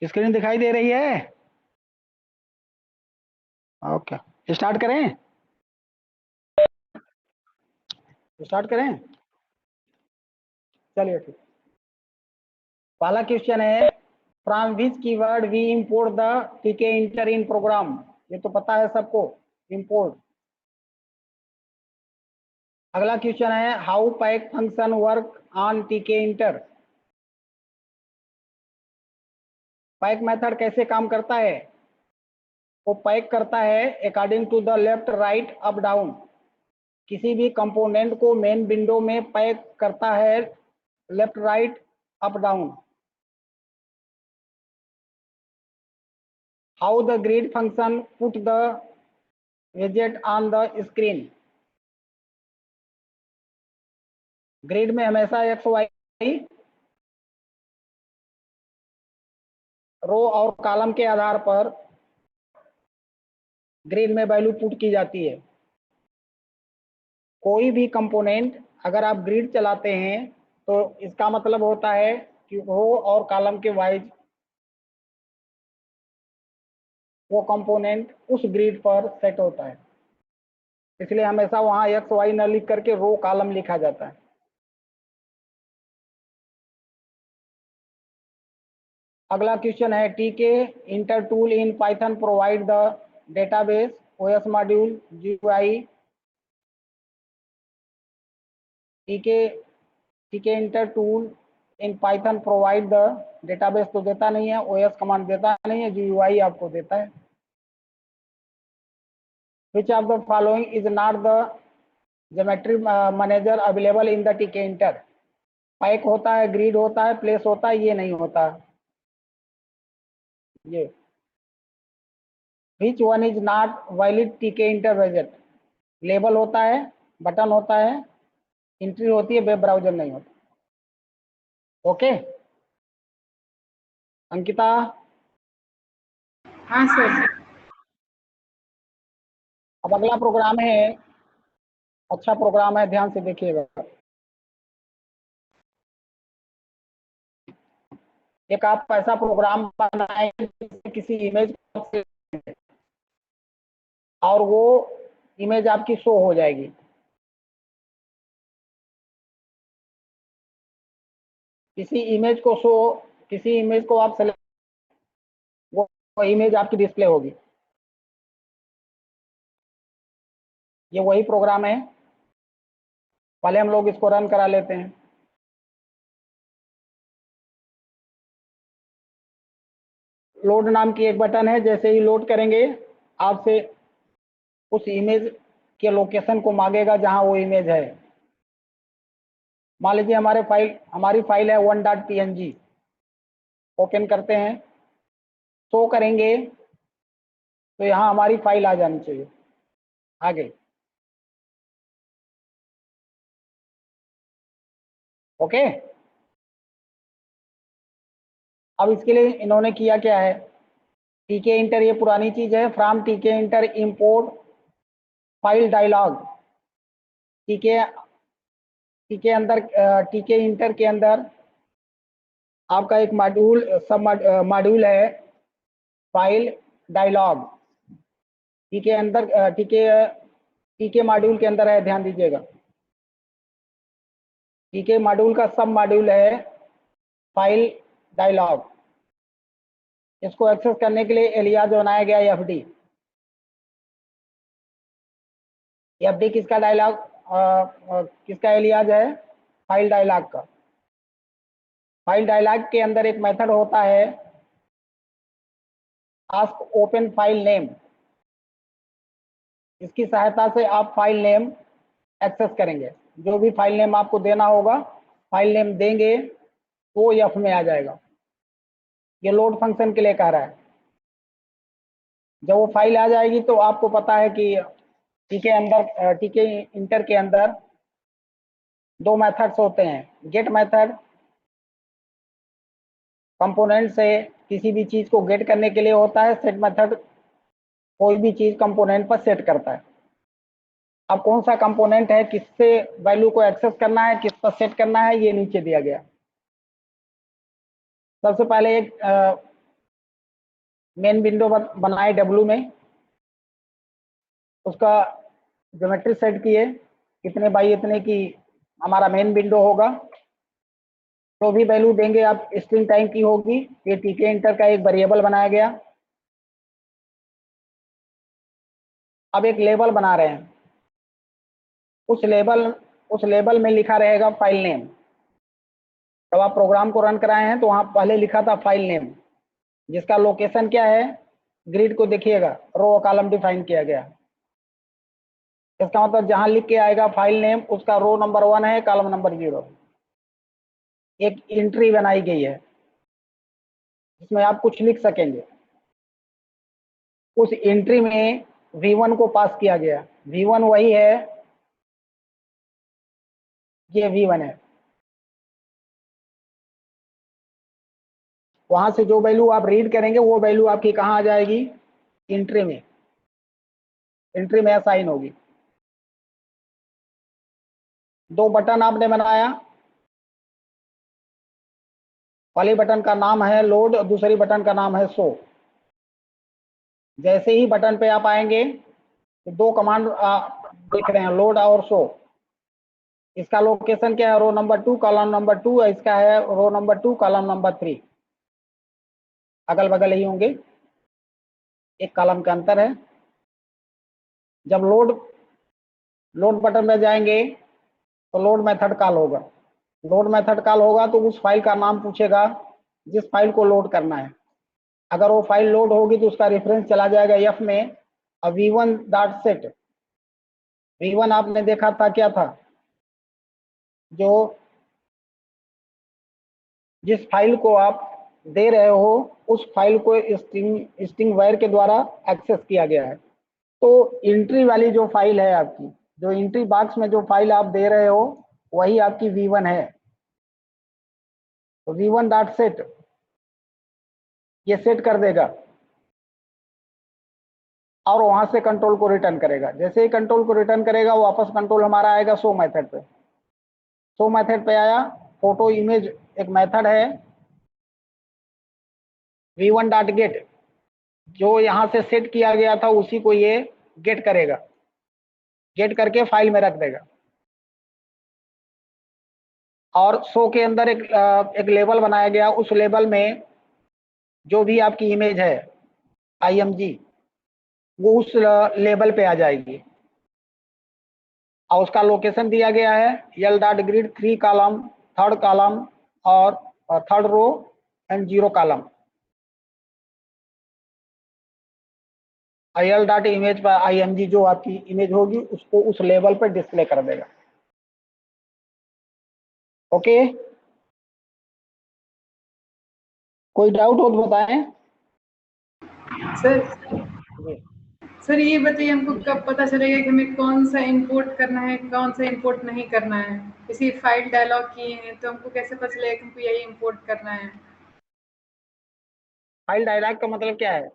Screen दिखाई दे रही है? ओके, स्टार्ट करें? चलिए ठीक। पहला क्वेश्चन है, from which keyword we import the tkinter in program. ये तो पता है सबको, इंपोर्ट। अगला क्वेश्चन है, how pack function work on tkinter. Pack method कैसे काम करता है? वो पैक करता है according to the left right up down. किसी भी कंपोनेंट को मेन विंडो में पैक करता है left right up down. How the grid function put the widget on the screen. Grid में हमेशा एक्स वाई रो और कॉलम के आधार पर ग्रिड में वैल्यू पुट की जाती है। कोई भी कंपोनेंट अगर आप ग्रिड चलाते हैं तो इसका मतलब होता है कि रो और कॉलम के वाइज वो कंपोनेंट उस ग्रिड पर सेट होता है, इसलिए हमेशा वहां एक्स वाई न लिख करके रो कॉलम लिखा जाता है। अगला क्वेश्चन है, Tkinter tool in Python provide the database OS module GUI. Tkinter tool in Python provide the database तो देता नहीं है, ओएस कमांड देता नहीं है, जीयूआई आपको देता है। Which of the following is not the geometry manager available in the tkinter. Pack होता है, ग्रिड होता है, प्लेस होता है, ये नहीं होता ये। Which one is not valid टीके इंटर विजेट। लेबल होता है, बटन होता है, एंट्री होती है, वेब ब्राउजर नहीं होता। ओके अंकिता? हाँ सर। अब अगला प्रोग्राम है, अच्छा प्रोग्राम है, ध्यान से देखिएगा। एक आप ऐसा प्रोग्राम बनाएंगे किसी इमेज और वो इमेज आपकी शो हो जाएगी। किसी इमेज को आप सेलेक्ट, वो इमेज आपकी डिस्प्ले होगी। ये वही प्रोग्राम है, पहले हम लोग इसको रन करा लेते हैं। लोड नाम की एक बटन है, जैसे ही लोड करेंगे आपसे उस इमेज के लोकेशन को मांगेगा जहां वो इमेज है। मान लीजिए हमारी फाइल है 1.png। ओपन करते हैं, शो करेंगे तो यहाँ हमारी फाइल आ जानी चाहिए। आगे ओके। अब इसके लिए इन्होंने किया क्या है, टीके इंटर ये पुरानी चीज है, फ्रॉम टीके इंटर इंपोर्ट फाइल डायलॉग। टीके टीके अंदर टीके इंटर के अंदर आपका एक मॉड्यूल है फाइल डायलॉग। टीके अंदर टीके मॉड्यूल के अंदर है, ध्यान दीजिएगा। टीके मॉड्यूल का सब मॉड्यूल है फाइल डायलॉग। इसको एक्सेस करने के लिए एलियास बनाया गया एफडी। एफडी किसका डायलॉग किसका एलियास है? फाइल डायलॉग का। फाइल डायलॉग के अंदर एक मेथड होता है आस्क ओपन फाइल नेम। इसकी सहायता से आप फाइल नेम एक्सेस करेंगे। जो भी फाइल नेम आपको देना होगा, फाइल नेम देंगे तो एफ में आ जाएगा। ये लोड फंक्शन के लिए कह रहा है। जब वो फाइल आ जाएगी तो आपको पता है कि टीके इंटर के अंदर दो मेथड्स होते हैं। गेट मेथड कंपोनेंट से किसी भी चीज को गेट करने के लिए होता है, सेट मेथड कोई भी चीज कंपोनेंट पर सेट करता है। अब कौन सा कंपोनेंट है, किससे वैल्यू को एक्सेस करना है, किस पर सेट करना है, ये नीचे दिया गया। सबसे पहले एक मेन विंडो बनाए डब्ल्यू में, उसका ज्योमेट्री सेट किए कितने बाई इतने की हमारा मेन विंडो होगा। तो भी वैल्यू देंगे आप स्ट्रिंग टाइप की होगी। ये टीके इंटर का एक वेरिएबल बनाया गया। अब एक लेबल बना रहे हैं, उस लेबल में लिखा रहेगा फाइल नेम। जब आप प्रोग्राम को रन कराए हैं तो वहां पहले लिखा था फाइल नेम, जिसका लोकेशन क्या है, ग्रिड को देखिएगा, रो कॉलम डिफाइन किया गया। इसका मतलब जहां लिख के आएगा फाइल नेम, उसका रो नंबर 1 है, कॉलम नंबर 0। एक एंट्री बनाई गई है जिसमें आप कुछ लिख सकेंगे। उस एंट्री में V1 को पास किया गया। V1 वही है, ये V1 है। वहां से जो वैल्यू आप रीड करेंगे वो वैल्यू आपकी कहां आ जाएगी, एंट्री में, एंट्री में असाइन होगी। दो बटन आपने बनाया, पहले बटन का नाम है लोड, दूसरी बटन का नाम है शो। जैसे ही बटन पे आप आएंगे तो दो कमांड दिख रहे हैं, लोड और शो। इसका लोकेशन क्या है, रो नंबर 2 कॉलम नंबर 2, इसका है रो नंबर 2 कॉलम नंबर 3। अगल बगल ही होंगे, एक कॉलम का अंतर है। जब लोड बटन में जाएंगे तो लोड मेथड कॉल होगा। लोड मेथड कॉल होगा तो उस फाइल का नाम पूछेगा जिस फाइल को लोड करना है। अगर वो फाइल लोड होगी तो उसका रेफरेंस चला जाएगा एफ में। अब v1 डॉट सेट, v1 आपने देखा था क्या था, जो जिस फाइल को आप दे रहे हो उस फाइल को स्ट्रिंग वायर के द्वारा एक्सेस किया गया है। तो एंट्री वाली जो फाइल है आपकी, जो एंट्री बॉक्स में जो फाइल आप दे रहे हो वही आपकी v1 है। तो v1 डॉट सेट ये सेट कर देगा और वहां से कंट्रोल को रिटर्न करेगा। जैसे ही कंट्रोल को रिटर्न करेगा वापस कंट्रोल हमारा आएगा शो मेथड पे। शो मेथड पे आया, फोटो इमेज एक मेथड है v1 डॉट गेट, जो यहां से सेट किया गया था उसी को ये गेट करेगा, गेट करके फाइल में रख देगा। और शो के अंदर एक लेबल बनाया गया, उस लेबल में जो भी आपकी इमेज है img वो उस लेबल पे आ जाएगी। और उसका लोकेशन दिया गया है L dot grid 3 column, third column और third row and 0 column. L dot image पर img जो आपकी इमेज होगी उसको उस लेवल पर डिस्प्ले कर देगा। ओके, कोई डाउट हो तो बताएं। सर जी। सर ये बताइए हमको कब पता चलेगा कि हमें कौन सा इंपोर्ट करना है, कौन सा इंपोर्ट नहीं करना है। किसी फाइल डायलॉग किए हैं तो हमको कैसे पता चलेगा कि हमको यही इंपोर्ट करना है। फाइल डायलॉग का मतलब क्या है?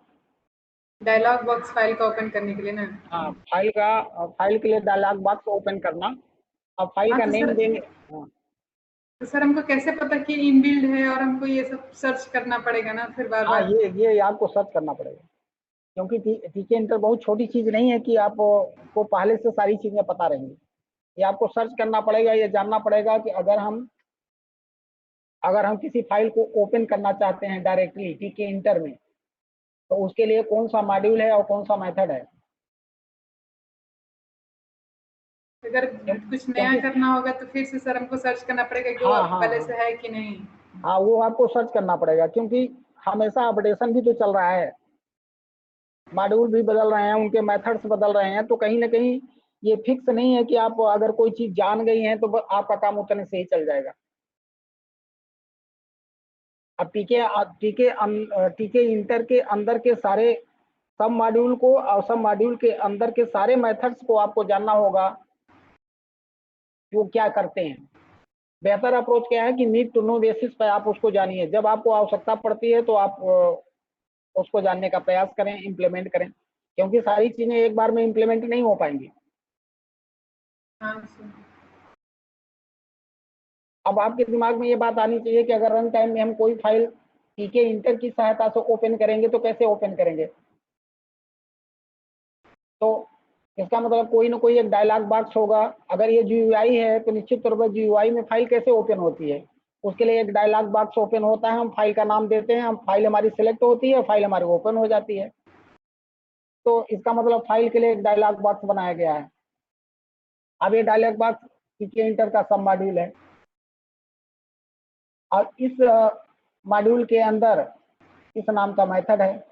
डायलॉग बॉक्स फाइल को ओपन करने के लिए ना। हाँ, फाइल के लिए डायलॉग बॉक्स ओपन करना। अब फाइल हाँ का तो नेम सर, देंगे। हाँ, हमको कैसे पता कि इनबिल्ड है और हमको ये सब सर्च करना पड़ेगा ना फिर बार हाँ, बार। ये आपको सर्च करना पड़ेगा, क्योंकि टीके इंटर बहुत छोटी चीज नहीं है कि आप को पहले से सारी चीजें पता रहेंगी। ये आपको सर्च करना पड़ेगा, ये जानना पड़ेगा कि अगर हम किसी फाइल को ओपन करना चाहते हैं डायरेक्टली टीके इंटर में, तो उसके लिए कौन सा मॉड्यूल है और कौन सा मेथड है। अगर कुछ नया क्योंकि करना होगा तो फिर से सर हमको सर्च करना पड़ेगा कि वो हाँ हाँ पहले हाँ से है कि नहीं। हाँ, वो आपको सर्च करना पड़ेगा, क्योंकि हमेशा अपडेशन भी तो चल रहा है, मॉड्यूल भी बदल रहे हैं, उनके मेथड्स बदल रहे हैं। तो कहीं ना कहीं ये फिक्स नहीं है कि आप अगर कोई चीज जान गई हैं तो आपका काम उतने से ही चल जाएगा। अब टीके इंटर के अंदर के सारे सब मॉड्यूल को और सब मॉड्यूल के अंदर के सारे मेथड्स को आपको जानना होगा कि वो क्या करते हैं। बेहतर अप्रोच क्या है कि नीड टू नो बेसिस पर आप उसको जानिए, जब आपको आवश्यकता पड़ती है तो आप उसको जानने का प्रयास करें, इम्प्लीमेंट करें, क्योंकि सारी चीजें एक बार में इम्प्लीमेंट नहीं हो पाएंगी। हाँ सर। अब आपके दिमाग में ये बात आनी चाहिए कि अगर रन टाइम में हम कोई फाइल टीके इंटर की सहायता से ओपन करेंगे तो कैसे ओपन करेंगे? तो इसका मतलब कोई ना कोई एक डायलॉग बॉक्स होगा। अगर ये GUI है तो निश्चित तौर पर GUI में फाइल कैसे ओपन होती है? उसके लिए एक डायलॉग बॉक्स ओपन होता है, हम फाइल का नाम देते हैं, हम फाइल हमारी सिलेक्ट होती है, फाइल हमारी ओपन हो जाती है। तो इसका मतलब फाइल के लिए एक डायलॉग बॉक्स बनाया गया है। अब ये डायलॉग बॉक्स टीके इंटर का सब मॉड्यूल है और इस मॉड्यूल के अंदर इस नाम का मेथड है।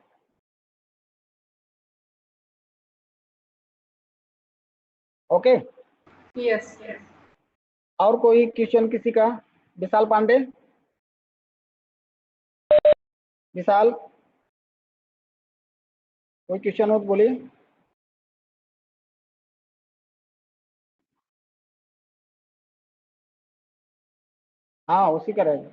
Okay, yes. और कोई क्वेश्चन किसी का? विशाल पांडे, विशाल, कोई क्वेश्चन हो तो बोलिए। हाँ, उसी का रहेगा।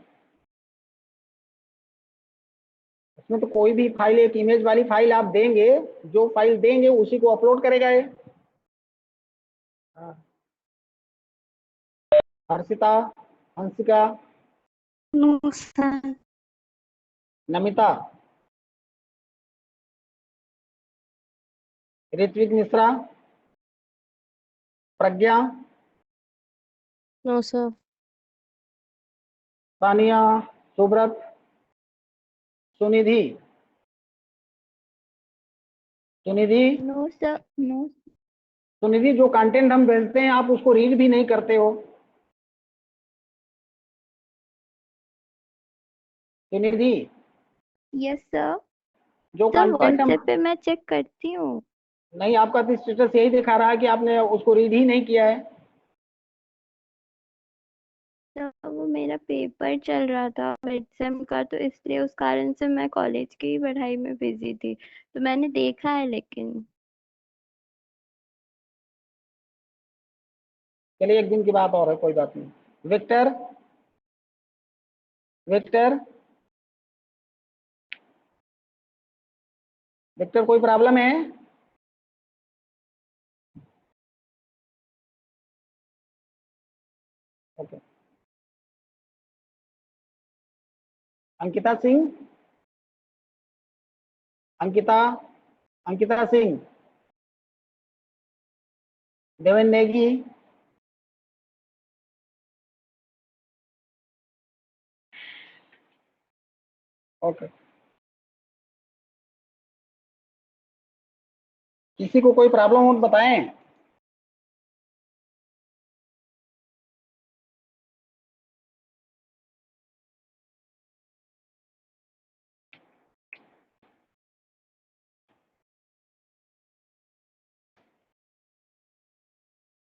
उसमें तो कोई भी फाइल, एक इमेज वाली फाइल आप देंगे, जो फाइल देंगे उसी को अपलोड करेगा ये। हाँ। Harshita, Hansika, no sir. Namita, Ritvik Mishra, Pragya, no sir. Sania, Subrat, Sunidhi, Sunidhi, no sir. No. Sunidhi, जो कंटेंट हम भेजते हैं आप उसको रीड भी नहीं करते हो। Sunidhi, yes sir. जो सर कंटेंट हम, व्हाट्सएप पे मैं चेक करती हूँ। नहीं, आपका तो स्टेटस यही दिखा रहा है कि आपने उसको रीड ही नहीं किया है। सर वो मेरा पेपर चल रहा था मिड सेम का, तो इसलिए उस कारण से मैं कॉलेज की पढ़ाई में बिजी थी, तो मैंने देखा है लेकिन। चलिए, एक दिन की बात और है, कोई बात नहीं। विक्टर, विक्टर, विक्टर, कोई प्रॉब्लम है? ओके। अंकिता सिंह, अंकिता, अंकिता सिंह, देवेन नेगी, ओके। किसी को कोई प्रॉब्लम हो तो बताएं।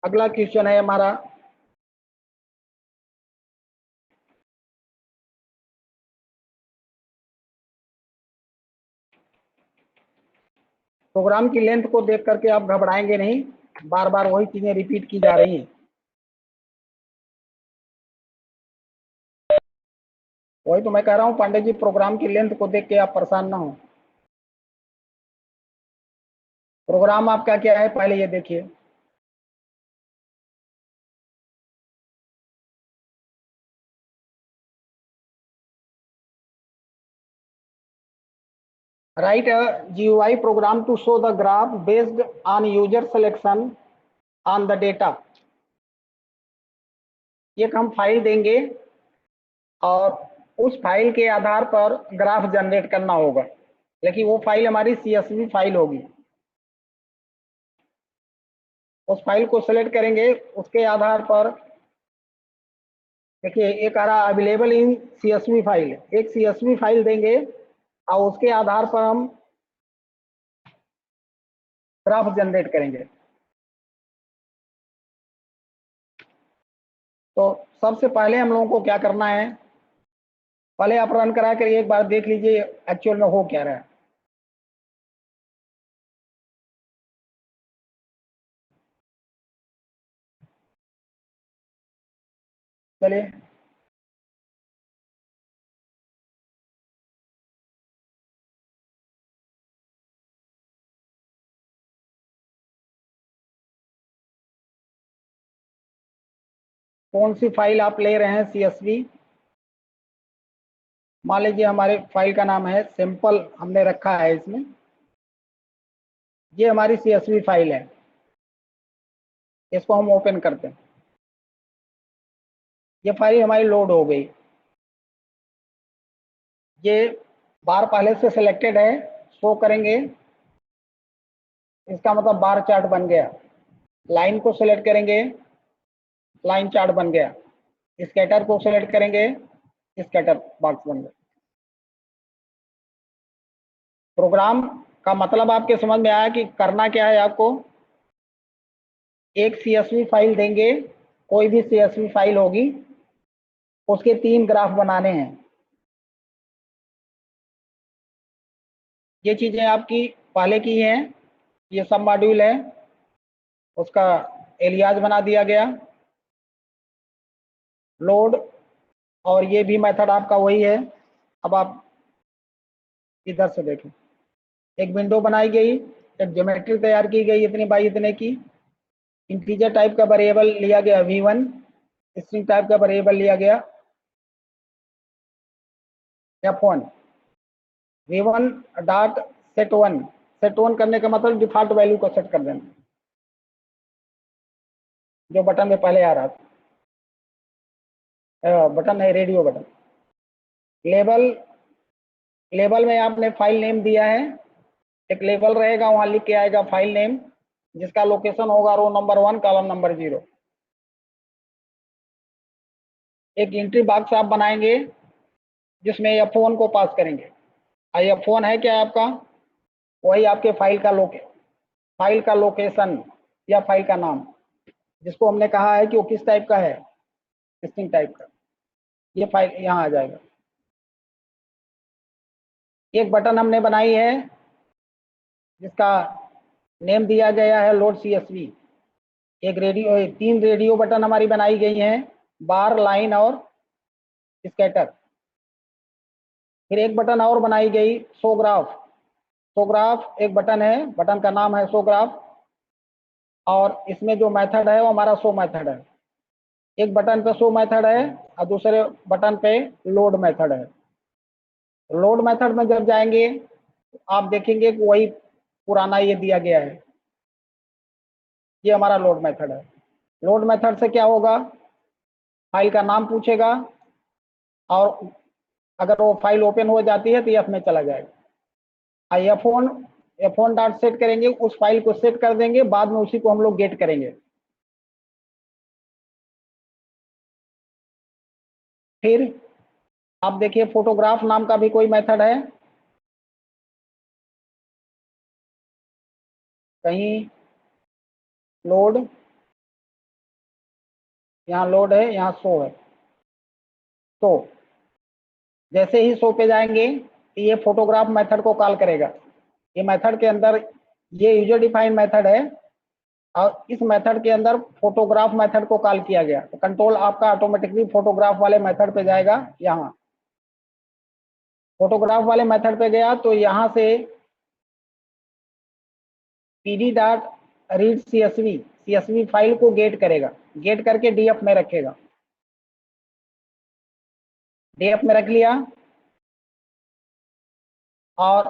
अगला क्वेश्चन है हमारा, प्रोग्राम की लेंथ को देख करके आप घबराएंगे नहीं, बार बार वही चीजें रिपीट की जा रही हैं। वही तो मैं कह रहा हूँ पांडे जी, प्रोग्राम की लेंथ को देख के आप परेशान ना हो। प्रोग्राम आपका क्या है पहले ये देखिए। Write a GUI program to show the graph based on user selection on the data। एक हम फाइल देंगे और उस फाइल के आधार पर ग्राफ जनरेट करना होगा, लेकिन वो फाइल हमारी CSV फाइल होगी। उस फाइल को सेलेक्ट करेंगे, उसके आधार पर देखिए एक आ रहा अवेलेबल इन CSV फाइल, एक CSV फाइल देंगे और उसके आधार पर हम ग्राफ जनरेट करेंगे। तो सबसे पहले हम लोगों को क्या करना है, पहले आप रन करा कर एक बार देख लीजिए एक्चुअल में हो क्या रहा है। चलिए, कौन सी फाइल आप ले रहे हैं CSV? मान लीजिए हमारे फाइल का नाम है सिंपल, हमने रखा है इसमें। ये हमारी CSV फाइल है, इसको हम ओपन करते हैं। ये फाइल हमारी लोड हो गई। ये बार पहले से सिलेक्टेड है, शो करेंगे, इसका मतलब बार चार्ट बन गया। लाइन को सिलेक्ट करेंगे, लाइन चार्ट बन गया। स्कैटर को सिलेक्ट करेंगे, स्कैटर बॉक्स बन गया। प्रोग्राम का मतलब आपके समझ में आया कि करना क्या है आपको। एक CSV फाइल देंगे, कोई भी CSV फाइल होगी, उसके 3 ग्राफ बनाने हैं। ये चीजें आपकी पहले की हैं। ये सब मॉड्यूल है, उसका एलियास बना दिया गया, लोड, और ये भी मेथड आपका वही है। अब आप इधर से देखें, एक विंडो बनाई गई, एक ज्योमेट्री तैयार की गई इतनी बाई इतने की। इंटीजर टाइप का वेरिएबल लिया गया v1, स्ट्रिंग टाइप का वेरिएबल लिया गया f1। v1 dot set1, set1 करने का मतलब डिफॉल्ट वैल्यू को सेट कर देना, जो बटन में पहले आ रहा था। बटन है रेडियो बटन। लेबल, लेबल में आपने फाइल नेम दिया है, एक लेबल रहेगा, वहां लिख के आएगा फाइल नेम, जिसका लोकेशन होगा रो नंबर 1 कॉलम नंबर 0। एक एंट्री बॉक्स आप बनाएंगे जिसमें f1 को पास करेंगे। f1 है क्या आपका, वही आपके फाइल का लोकेशन या फाइल का नाम, जिसको हमने कहा है कि वो किस टाइप का है, स्ट्रिंग टाइप का। ये फाइल यहाँ आ जाएगा। एक बटन हमने बनाई है जिसका नेम दिया गया है लोड CSV। एक रेडियो, 3 रेडियो बटन हमारी बनाई गई हैं, बार, लाइन और स्कैटर। फिर एक बटन और बनाई गई, शो ग्राफ। शो ग्राफ एक बटन है, बटन का नाम है शो ग्राफ, और इसमें जो मेथड है वो हमारा शो मेथड है। एक बटन पे शो मेथड है और दूसरे बटन पे लोड मेथड है। लोड मेथड में जब जाएंगे आप देखेंगे कि वही पुराना ये दिया गया है। ये हमारा लोड मेथड है। लोड मेथड से क्या होगा, फाइल का नाम पूछेगा, और अगर वो फाइल ओपन हो जाती है तो एफ में चला जाएगा। F1 डॉट सेट करेंगे, उस फाइल को सेट कर देंगे, बाद में उसी को हम लोग गेट करेंगे। फिर आप देखिए फोटोग्राफ नाम का भी कोई मेथड है, कहीं लोड, यहाँ लोड है, यहाँ शो है। तो जैसे ही शो पे जाएंगे तो ये फोटोग्राफ मेथड को कॉल करेगा। ये मेथड के अंदर, ये यूजर डिफाइंड मेथड है, और इस मेथड के अंदर फोटोग्राफ मेथड को कॉल किया गया, तो कंट्रोल आपका ऑटोमेटिकली फोटोग्राफ वाले मेथड पे जाएगा। यहाँ फोटोग्राफ वाले मेथड पे गया तो यहाँ से pd dot read CSV file को गेट करेगा, गेट करके df में रखेगा। df में रख लिया, और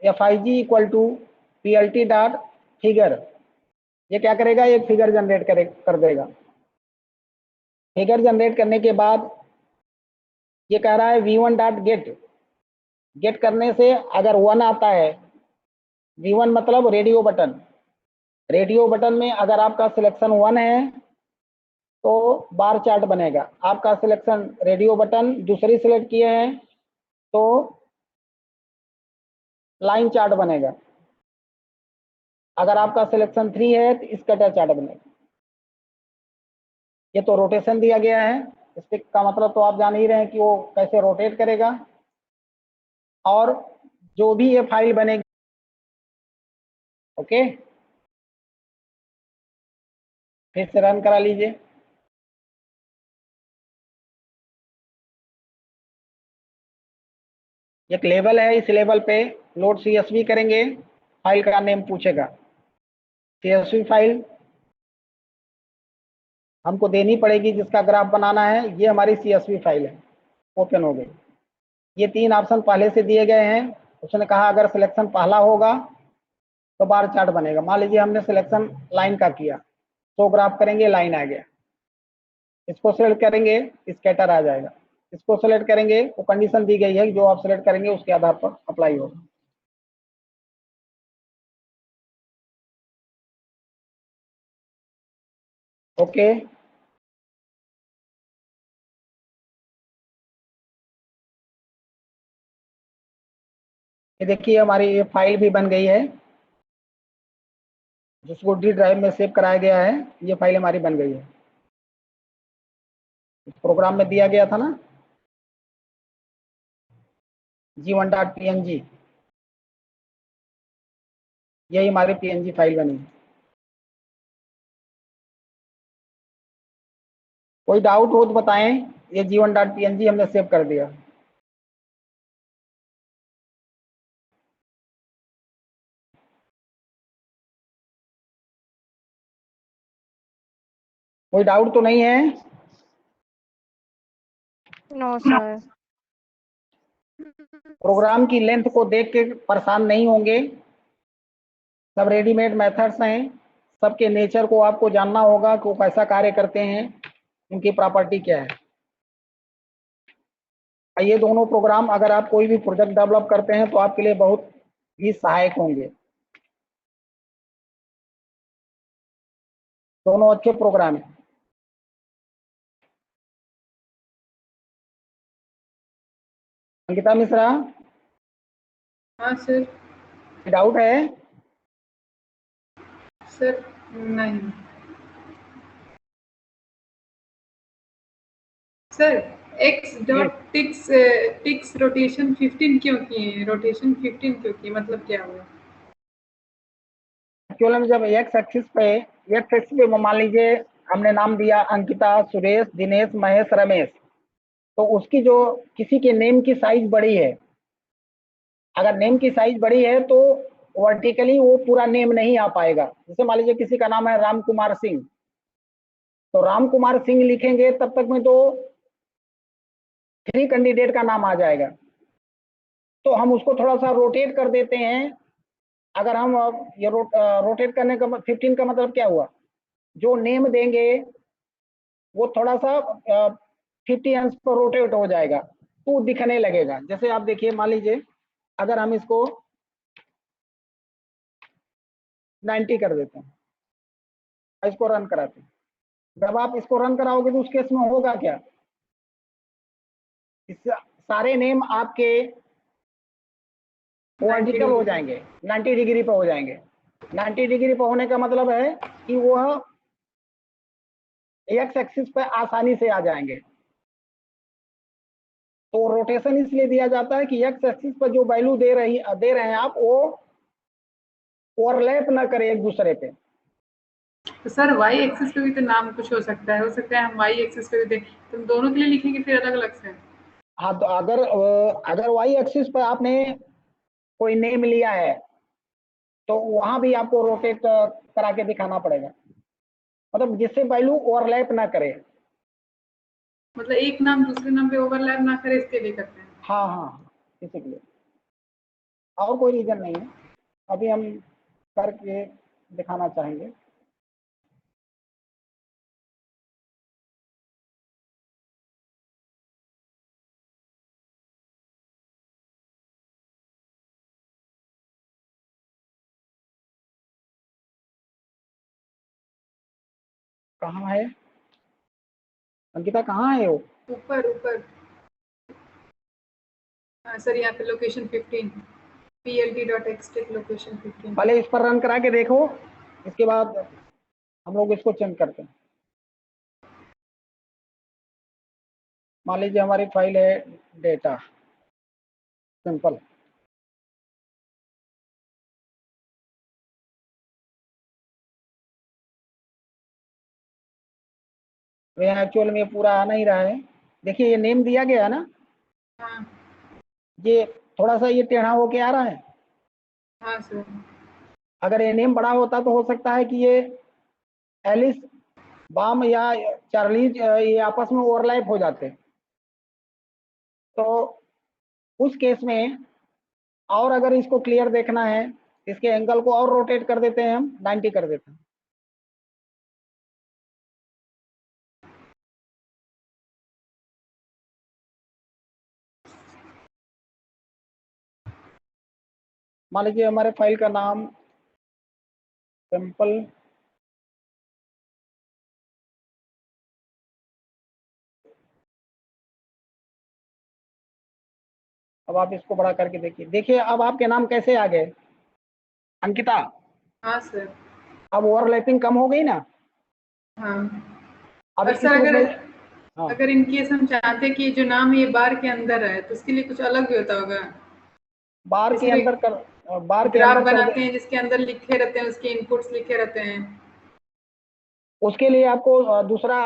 fig equal to plt dot figure, ये क्या करेगा, एक फिगर जनरेट कर देगा। फिगर जनरेट करने के बाद ये कह रहा है v1 डॉट गेट, गेट करने से अगर 1 आता है, v1 मतलब रेडियो बटन, रेडियो बटन में अगर आपका सिलेक्शन 1 है तो बार चार्ट बनेगा। आपका सिलेक्शन रेडियो बटन दूसरी सिलेक्ट किए हैं तो लाइन चार्ट बनेगा। अगर आपका सिलेक्शन 3 है तो स्कैटर चार्ट बनेगा। ये तो रोटेशन दिया गया है, इसके का मतलब तो आप जान ही रहे हैं कि वो कैसे रोटेट करेगा। और जो भी ये फाइल बनेगी, ओके, फिर से रन करा लीजिए। एक लेवल है, इस लेवल पे लोड CSV करेंगे, फाइल का नेम पूछेगा। CSV फाइल हमको देनी पड़ेगी जिसका ग्राफ बनाना है। ये हमारी CSV फाइल है, ओपन हो गई। ये 3 ऑप्शन पहले से दिए गए हैं। उसने कहा अगर सिलेक्शन पहला होगा तो बार चार्ट बनेगा। मान लीजिए हमने सिलेक्शन लाइन का किया, तो ग्राफ करेंगे, लाइन आ गया। इसको सेलेक्ट करेंगे, स्कैटर आ जाएगा। इसको सेलेक्ट करेंगे, वो कंडीशन दी गई है, जो आप सेलेक्ट करेंगे उसके आधार पर अप्लाई होगा। ओके, ये देखिए हमारी ये फाइल भी बन गई है, जिसको डी ड्राइव में सेव कराया गया है। ये फाइल हमारी बन गई है, इस प्रोग्राम में दिया गया था ना, g1.png, यही हमारी png फाइल बनी है। कोई डाउट हो तो बताएं। ये g1.png हमने सेव कर दिया। कोई डाउट तो नहीं है? No sir. प्रोग्राम की लेंथ को देख के परेशान नहीं होंगे, सब रेडीमेड मेथड्स हैं। सबके नेचर को आपको जानना होगा कि वो कैसा कार्य करते हैं, उनकी प्रॉपर्टी क्या है। ये दोनों प्रोग्राम अगर आप कोई भी प्रोजेक्ट डेवलप करते हैं तो आपके लिए बहुत ही सहायक होंगे। दोनों अच्छे प्रोग्राम हैं। अंकिता मिश्रा, हाँ सर। डाउट है? सर नहीं sir. X dot ticks rotation 15 क्यों किए? रोटेशन 15 क्यों किए, मतलब क्या हुआ? एक्चुअली में जब एक्स एक्सिस पे मान लीजिए हमने नाम दिया अंकिता, सुरेश, दिनेश, महेश, रमेश, तो उसकी जो किसी के नेम की साइज बड़ी है, अगर नेम की साइज बड़ी है तो वर्टिकली वो पूरा नेम नहीं आ पाएगा। जैसे मान लीजिए किसी का नाम है राम कुमार सिंह, तो राम कुमार सिंह लिखेंगे तब तक में तो 3 कैंडिडेट का नाम आ जाएगा। तो हम उसको थोड़ा सा रोटेट कर देते हैं। अगर हम ये रोटेट करने का 15 का मतलब क्या हुआ, जो नेम देंगे वो थोड़ा सा 50 अंश पर रोटेट हो जाएगा, तो दिखने लगेगा। जैसे आप देखिए, मान लीजिए अगर हम इसको 90 कर देते हैं, इसको रन कराते हैं, जब आप इसको रन कराओगे तो उस केस में होगा क्या, इस सारे नेम आपके वर्टिकल हो जाएंगे, 90 डिग्री पर हो जाएंगे। 90 डिग्री पर होने का मतलब है कि वह एक्स एक्सिस पर आसानी से आ जाएंगे। तो रोटेशन इसलिए दिया जाता है कि एक्स एक्सिस पर जो वैल्यू दे रहे हैं आप, वो ओवरलैप ना करे एक दूसरे पे। तो सर वाई एक्सिस पे भी तो नाम कुछ हो सकता है हम वाई एक्सिस पे भी दें, तो हम दोनों के लिए लिखेंगे फिर अलग अलग से? हाँ, तो अगर वाई एक्सिस पर आपने कोई नेम लिया है तो वहां भी आपको रोटेट करा के दिखाना पड़ेगा, मतलब जिससे वैल्यू ओवरलैप ना करे। मतलब एक नाम दूसरे नाम पे ओवरलैप ना करे, इसके लिए करते हैं? हाँ हाँ, इसी के लिए, और कोई रीजन नहीं है। अभी हम करके दिखाना चाहेंगे। कहाँ है अंकिता, कहाँ है वो? ऊपर ऊपर। हाँ सर, यहाँ पे लोकेशन 15, plt.xtek लोकेशन 15। पहले इस पर रन करा के देखो, इसके बाद हम लोग इसको चेंज करते हैं। मान लीजिए हमारी फाइल है डेटा सिंपल, तो यहाँ एक्चुअल में पूरा आ नहीं रहा है। देखिए ये नेम दिया गया है ना, हाँ ये थोड़ा सा ये टेढ़ा होके आ रहा है। हाँ सर। अगर ये नेम बड़ा होता तो हो सकता है कि ये एलिस, बाम या चार्लीज ये आपस में ओवरलैप हो जाते। तो उस केस में और अगर इसको क्लियर देखना है, इसके एंगल को और रोटेट कर देते हैं, हम 90 कर देते हैं। मान लीजिए हमारे फाइल का नाम सिंपल अब आप इसको बड़ा करके देखिए। देखिए अब आपके नाम कैसे आ गए अंकिता। हाँ सर। अब ओवरलैपिंग कम हो गई ना। हाँ। अब और इस सर रूप अगर में हाँ, अगर इन केस हम चाहते हैं कि जो नाम है ये बार के अंदर है तो उसके लिए कुछ अलग भी होता होगा। बार के जैसे अंदर कर बार के ग्राफ अंदर कर बनाते दे। हैं जिसके अंदर लिखे रहते हैं, उसके इनपुट्स लिखे रहते हैं। उसके लिए आपको दूसरा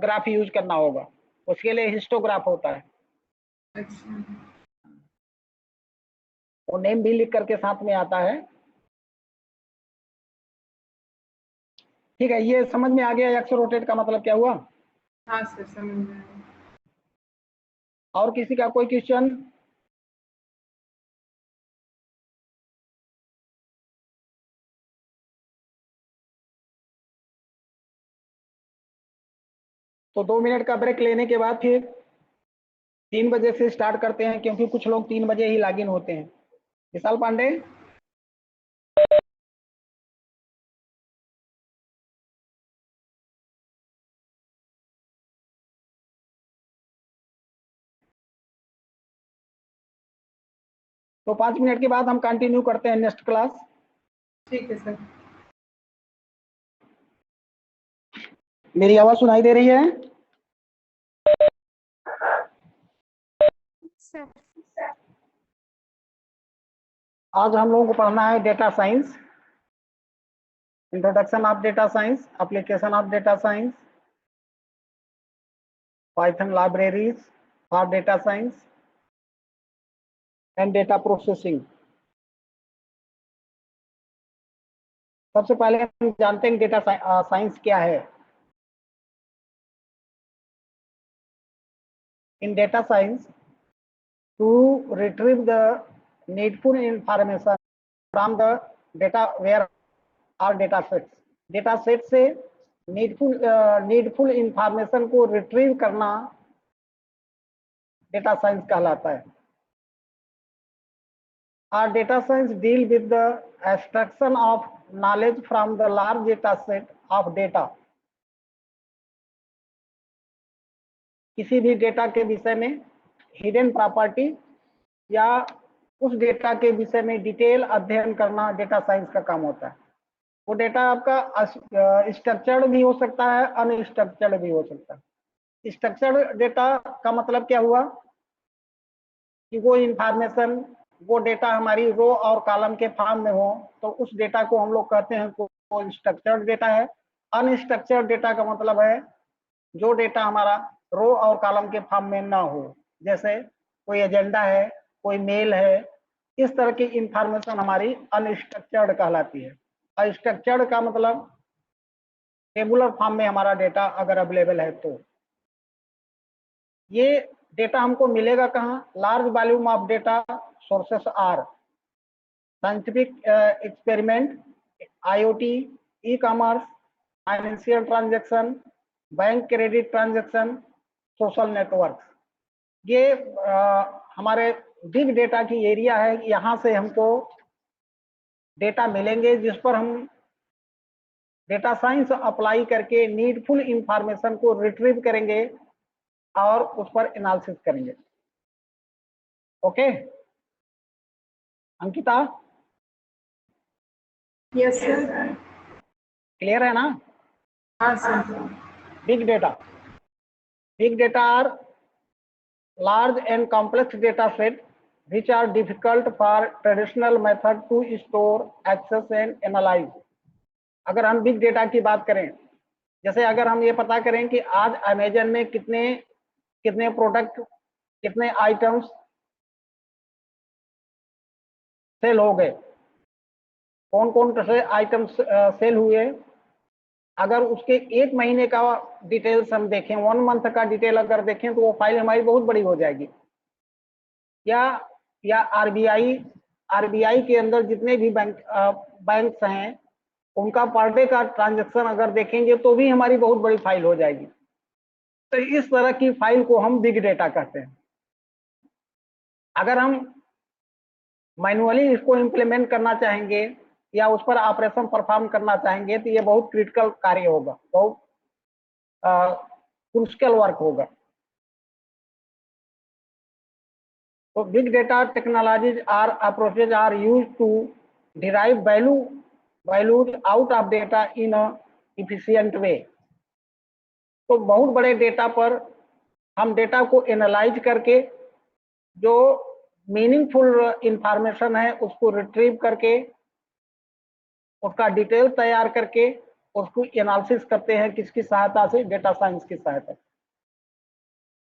ग्राफ यूज करना होगा। उसके लिए हिस्टोग्राफ होता है। अच्छा। वो नेम भी लिख करके साथ में आता है। ठीक है, ये समझ में आ गया एक्स रोटेट का मतलब क्या हुआ। हाँ सर, समझ में आया। और किसी का कोई क्वेश्चन। तो 2 मिनट का ब्रेक लेने के बाद फिर 3 बजे से स्टार्ट करते हैं, क्योंकि कुछ लोग 3 बजे ही लॉग इन होते हैं। विशाल पांडे। तो 5 मिनट के बाद हम कंटिन्यू करते हैं नेक्स्ट क्लास। ठीक है सर। मेरी आवाज सुनाई दे रही है। सर आज हम लोगों को पढ़ना है data science, introduction of data science, application of data science, Python libraries for data science and data processing. सबसे पहले हम जानते हैं डेटा साइंस क्या है। In data science, to retrieve the needful information from the data where or data sets। Data set से needful information को retrieve करना डेटा साइंस कहलाता है। और data science deal with the extraction of knowledge from the large data set of data. किसी भी data के विषय में हिडन प्रॉपर्टी या उस डेटा के विषय में डिटेल अध्ययन करना डेटा साइंस का काम होता है। वो डेटा आपका स्ट्रक्चर्ड भी हो सकता है, अनस्ट्रक्चर्ड भी हो सकता है। स्ट्रक्चर्ड डेटा का मतलब क्या हुआ कि वो इंफॉर्मेशन, वो डेटा हमारी रो और कॉलम के फॉर्म में हो, तो उस डेटा को हम लोग कहते हैं वो स्ट्रक्चर्ड डेटा है। अनस्ट्रक्चर्ड डेटा का मतलब है जो डेटा हमारा रो और कॉलम के फॉर्म में ना हो, जैसे कोई एजेंडा है, कोई मेल है, इस तरह की इंफॉर्मेशन हमारी अनस्ट्रक्चर्ड कहलाती है। स्ट्रक्चर्ड का मतलब टेबुलर फॉर्म में हमारा डेटा अगर अवेलेबल है तो। ये डेटा हमको मिलेगा कहाँ? Large volume of data sources are scientific experiment, IoT, e commerce, financial transaction, bank credit transaction, social network. ये हमारे बिग डेटा की एरिया है। यहाँ से हमको डेटा मिलेंगे जिस पर हम डेटा साइंस अप्लाई करके नीडफुल इंफॉर्मेशन को रिट्रीव करेंगे और उस पर एनालिसिस करेंगे। Okay Ankita, yes sir. Clear है ना? हाँ sir. Big data are large and complex data set which are difficult for traditional method to store, access and analyze। अगर हम बिग डेटा की बात करें, जैसे अगर हम ये पता करें कि आज अमेजन में कितने कितने प्रोडक्ट, कितने आइटम्स सेल हो गए, कौन कौन से आइटम्स सेल हुए, अगर उसके 1 महीने का डिटेल्स हम देखें, 1 मंथ का डिटेल अगर देखें, तो वो फाइल हमारी बहुत बड़ी हो जाएगी। या आरबीआई के अंदर जितने भी बैंक्स हैं उनका पर डे का ट्रांजैक्शन अगर देखेंगे तो भी हमारी बहुत बड़ी फाइल हो जाएगी। तो इस तरह की फाइल को हम बिग डेटा कहते हैं। अगर हम मैनुअली इसको इम्प्लीमेंट करना चाहेंगे या उस पर ऑपरेशन परफॉर्म करना चाहेंगे तो ये बहुत क्रिटिकल कार्य होगा, बहुत क्रूशियल वर्क होगा। तो big data technologies or approaches are used to derive values out of data in a efficient way. तो बहुत बड़े डेटा पर हम डेटा को एनालाइज करके जो मीनिंगफुल इंफॉर्मेशन है उसको रिट्रीव करके उसका डिटेल तैयार करके उसको एनालिसिस करते हैं किसकी सहायता से, डेटा साइंस की सहायता से।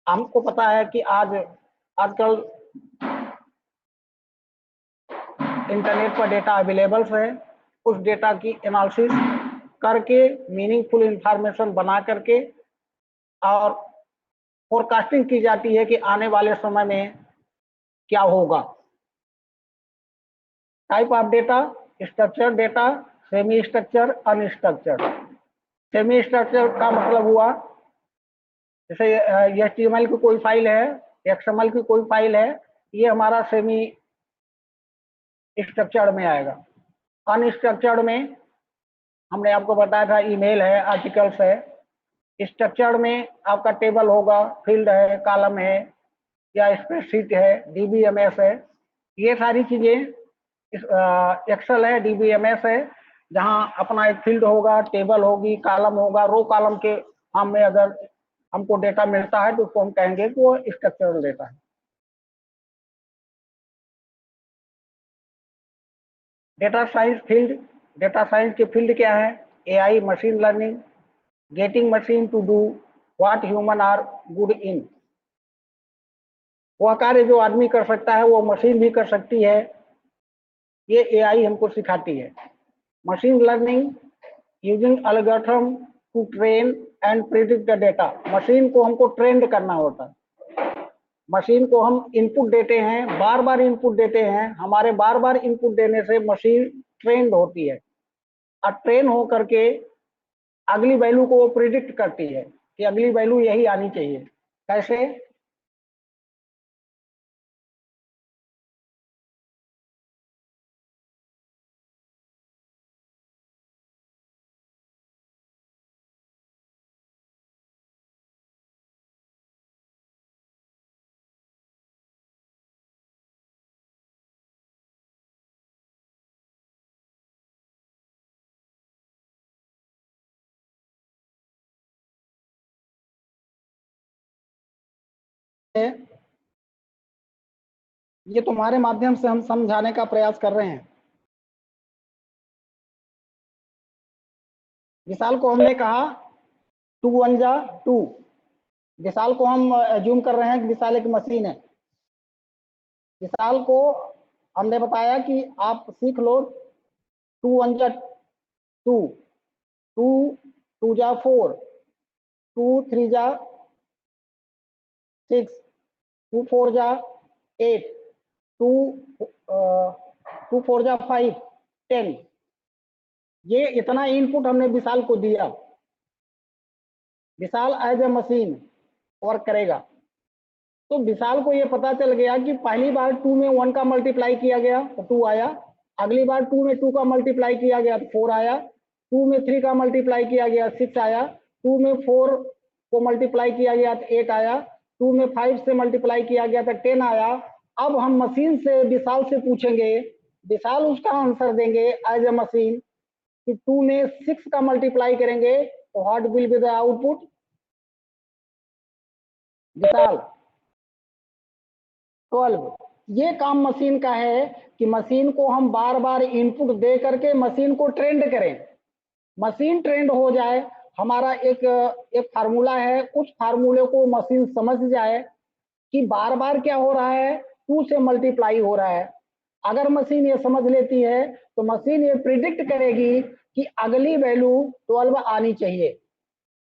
हमको पता है कि आजकल इंटरनेट पर डेटा अवेलेबल है, उस डेटा की एनालिसिस करके मीनिंगफुल इंफॉर्मेशन बना करके और फोरकास्टिंग की जाती है कि आने वाले समय में क्या होगा। Type of data, structure data, semi structure, unstructured. Semi structure का मतलब हुआ जैसे HTML की कोई फाइल है, XML की कोई फाइल है, ये हमारा सेमी स्ट्रक्चर्ड में आएगा। अनस्ट्रक्चर्ड में हमने आपको बताया था ईमेल है, आर्टिकल्स है। स्ट्रक्चर्ड में आपका टेबल होगा, फील्ड है, कॉलम है या स्प्रेडशीट है, DBMS है। ये सारी चीजें एक्सेल है, DBMS है, जहां अपना एक फील्ड होगा, टेबल होगी, कॉलम होगा, रो कॉलम के फॉर्म में अगर हमको डेटा मिलता है तो उसको हम कहेंगे कि वो स्ट्रक्चरल डेटा है। Data science field, data science के फील्ड क्या है? AI, machine learning, getting machine to do what human are good in. वह कार्य जो आदमी कर सकता है वो मशीन भी कर सकती है, ये AI हमको सिखाती है। Machine learning using algorithm to train and predict the data. Machine को हमको ट्रेंड करना होता है। मशीन को हम इनपुट देते हैं, बार बार इनपुट देते हैं, हमारे बार बार इनपुट देने से मशीन ट्रेंड होती है और ट्रेन हो करके अगली वैल्यू को वो प्रिडिक्ट करती है कि अगली वैल्यू यही आनी चाहिए। कैसे? ये तुम्हारे माध्यम से हम समझाने का प्रयास कर रहे हैं। विशाल को हमने कहा 2 1 जा 2। विशाल को हम एज्यूम कर रहे हैं कि विशाल एक मशीन है। विशाल को हमने बताया कि आप सीख लो 2 1 जा 2, 2 2 जा 4, 2 3 जा 6, 2 4 जा 8, 2 4 जा 5 10। ये इतना इनपुट हमने विशाल को दिया। विशाल एज ए मशीन वर्क करेगा। तो विशाल को ये पता चल गया कि पहली बार 2 में 1 का मल्टीप्लाई किया गया तो 2 आया, अगली बार 2 में 2 का मल्टीप्लाई किया गया तो 4 आया, 2 में 3 का मल्टीप्लाई किया गया 6 आया, 2 में 4 को मल्टीप्लाई किया गया तो 8 आया, 2 में 5 से मल्टीप्लाई किया गया तो 10 आया। अब हम मशीन से विशाल से पूछेंगे, विशाल उसका आंसर देंगे एज ए मशीन कि 2 में 6 का मल्टीप्लाई करेंगे तो what will be the output? Vishal 12। ये काम मशीन का है कि मशीन को हम बार बार इनपुट दे करके मशीन को ट्रेंड करें। मशीन ट्रेंड हो जाए, हमारा एक फार्मूला है, उस फार्मूले को मशीन समझ जाए कि बार बार क्या हो रहा है, 2 से मल्टीप्लाई हो रहा है। अगर मशीन ये समझ लेती है तो मशीन ये प्रिडिक्ट करेगी कि अगली वैल्यू 12 आनी चाहिए।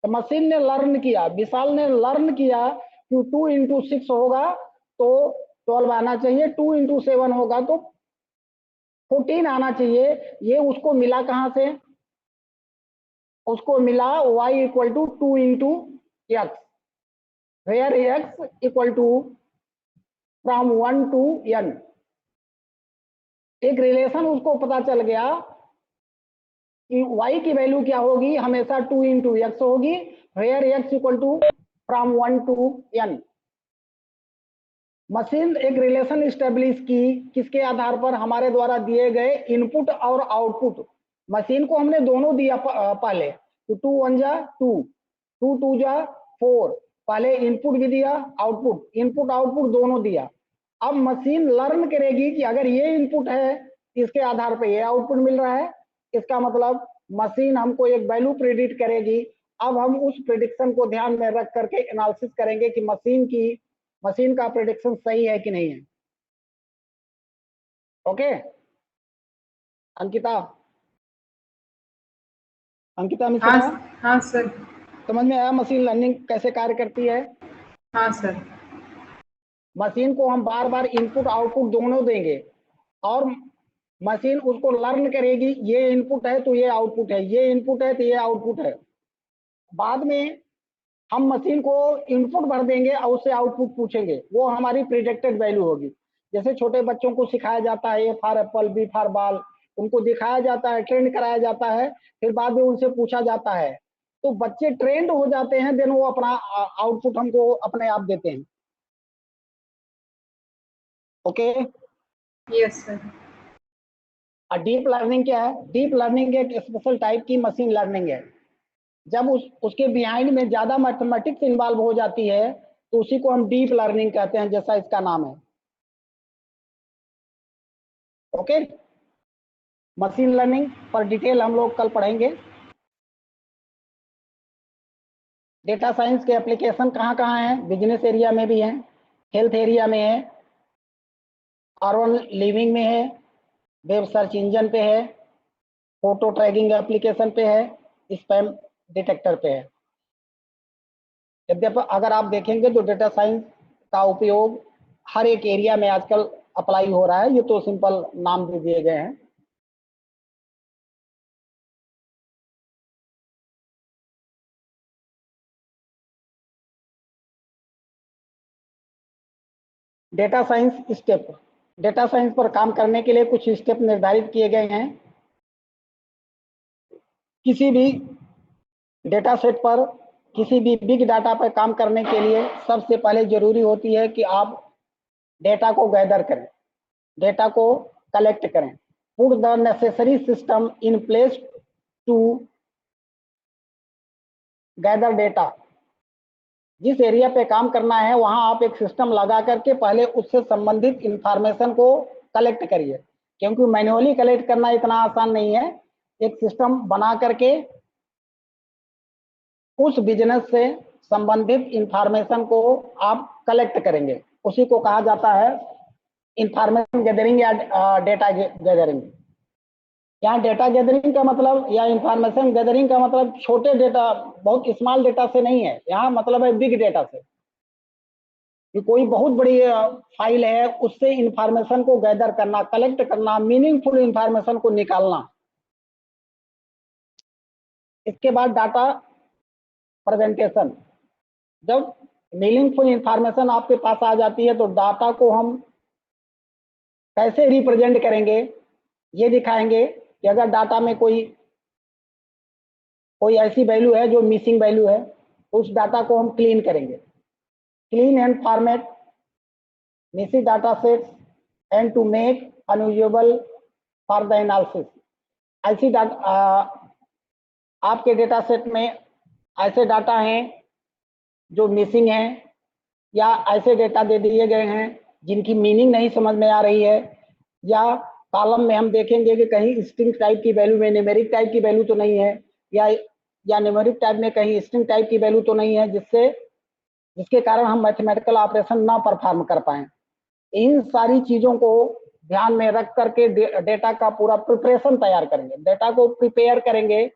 तो मशीन ने लर्न किया, विशाल ने लर्न किया कि 2 × 6 होगा तो 12 आना चाहिए, 2 इंटू 7 होगा तो 14 आना चाहिए। ये उसको मिला कहां से, उसको मिला y equal to 2 into x, where x equal to from 1 to n। एक रिलेशन उसको पता चल गया कि y की वैल्यू क्या होगी, हमेशा 2 इंटू एक्स होगी, where x equal to from 1 to n। मशीन एक रिलेशन स्टेब्लिश की, किसके आधार पर, हमारे द्वारा दिए गए इनपुट और आउटपुट। मशीन को हमने दोनों दिया पहले, तो 2 1 जा 2, 2 2 जा 4, पहले इनपुट भी दिया, आउटपुट, इनपुट आउटपुट दोनों दिया। अब मशीन लर्न करेगी कि अगर ये इनपुट है, इसके आधार पर ये आउटपुट मिल रहा है, इसका मतलब मशीन हमको एक वैल्यू प्रेडिक्ट करेगी। अब हम उस प्रेडिक्शन को ध्यान में रख करके एनालिसिस करेंगे कि मशीन का प्रेडिक्शन सही है कि नहीं है। ओके अंकिता, अंकिता मिश्रा, हाँ सर। समझ में आया मशीन लर्निंग कैसे कार्य करती है? हाँ सर। मशीन को हम बार बार इनपुट आउटपुट दोनों देंगे और मशीन उसको लर्न करेगी, ये इनपुट है तो ये आउटपुट है, ये इनपुट है तो ये आउटपुट है। बाद में हम मशीन को इनपुट भर देंगे और उससे आउटपुट पूछेंगे, वो हमारी प्रिडिक्टेड वैल्यू होगी। जैसे छोटे बच्चों को सिखाया जाता है A for apple, B for ball, उनको दिखाया जाता है, ट्रेंड कराया जाता है, फिर बाद में उनसे पूछा जाता है, तो बच्चे ट्रेंड हो जाते हैं, देन वो अपना आउटपुट हमको अपने आप देते हैं। Okay yes sir. और डीप लर्निंग क्या है? डीप लर्निंग एक स्पेशल टाइप की मशीन लर्निंग है। जब उसके बिहाइंड में ज्यादा मैथमेटिक्स इन्वॉल्व हो जाती है तो उसी को हम डीप लर्निंग कहते हैं, जैसा इसका नाम है। ओके मशीन लर्निंग पर डिटेल हम लोग कल पढ़ेंगे। डेटा साइंस के एप्लीकेशन कहाँ कहाँ हैं? बिजनेस एरिया में भी हैं, हेल्थ एरिया में है, अर्बन लिविंग में है, वेब सर्च इंजन पे है, फोटो ट्रैकिंग एप्लीकेशन पे है, स्पैम डिटेक्टर पे है। यद्यपि अगर आप देखेंगे तो डेटा साइंस का उपयोग हर एक एरिया में आजकल अप्लाई हो रहा है, ये तो सिंपल नाम दे दिए गए हैं। Data science step, data science पर काम करने के लिए कुछ स्टेप निर्धारित किए गए हैं। किसी भी डेटा सेट पर, किसी भी बिग डाटा पर काम करने के लिए सबसे पहले जरूरी होती है कि आप डेटा को गैदर करें, डेटा को कलेक्ट करें, put the necessary system in place to gather data. जिस एरिया पे काम करना है वहां आप एक सिस्टम लगा करके पहले उससे संबंधित इंफॉर्मेशन को कलेक्ट करिए, क्योंकि मैन्युअली कलेक्ट करना इतना आसान नहीं है। एक सिस्टम बना करके उस बिजनेस से संबंधित इंफॉर्मेशन को आप कलेक्ट करेंगे, उसी को कहा जाता है इंफॉर्मेशन गैदरिंग या डेटा गैदरिंग। यहाँ डेटा गैदरिंग का मतलब या इंफॉर्मेशन गैदरिंग का मतलब छोटे डेटा, बहुत स्मॉल डेटा से नहीं है, यहाँ मतलब है बिग डेटा से, कि कोई बहुत बड़ी फाइल है उससे इंफॉर्मेशन को गैदर करना, कलेक्ट करना, मीनिंगफुल इंफॉर्मेशन को निकालना। इसके बाद डाटा प्रेजेंटेशन। जब मीनिंगफुल इंफॉर्मेशन आपके पास आ जाती है तो डाटा को हम कैसे रिप्रेजेंट करेंगे ये दिखाएंगे कि अगर डाटा में कोई ऐसी वैल्यू है जो मिसिंग वैल्यू है, उस डाटा को हम क्लीन करेंगे, clean and format missing data sets and to make unusable for the analysis. ऐसी डाटा आपके डेटा सेट में ऐसे डाटा हैं जो मिसिंग हैं, या ऐसे डेटा दे दिए गए हैं जिनकी मीनिंग नहीं समझ में आ रही है, या कॉलम में हम देखेंगे कि कहीं स्ट्रिंग टाइप की वैल्यू में न्यूमेरिक टाइप की वैल्यू तो नहीं है, या न्यूमेरिक टाइप में कहीं स्ट्रिंग टाइप की वैल्यू तो नहीं है, जिसके कारण हम मैथमेटिकल ऑपरेशन ना परफॉर्म कर पाए। इन सारी चीजों को ध्यान में रख करके डेटा का पूरा प्रिपरेशन तैयार करेंगे, डेटा को प्रिपेयर करेंगे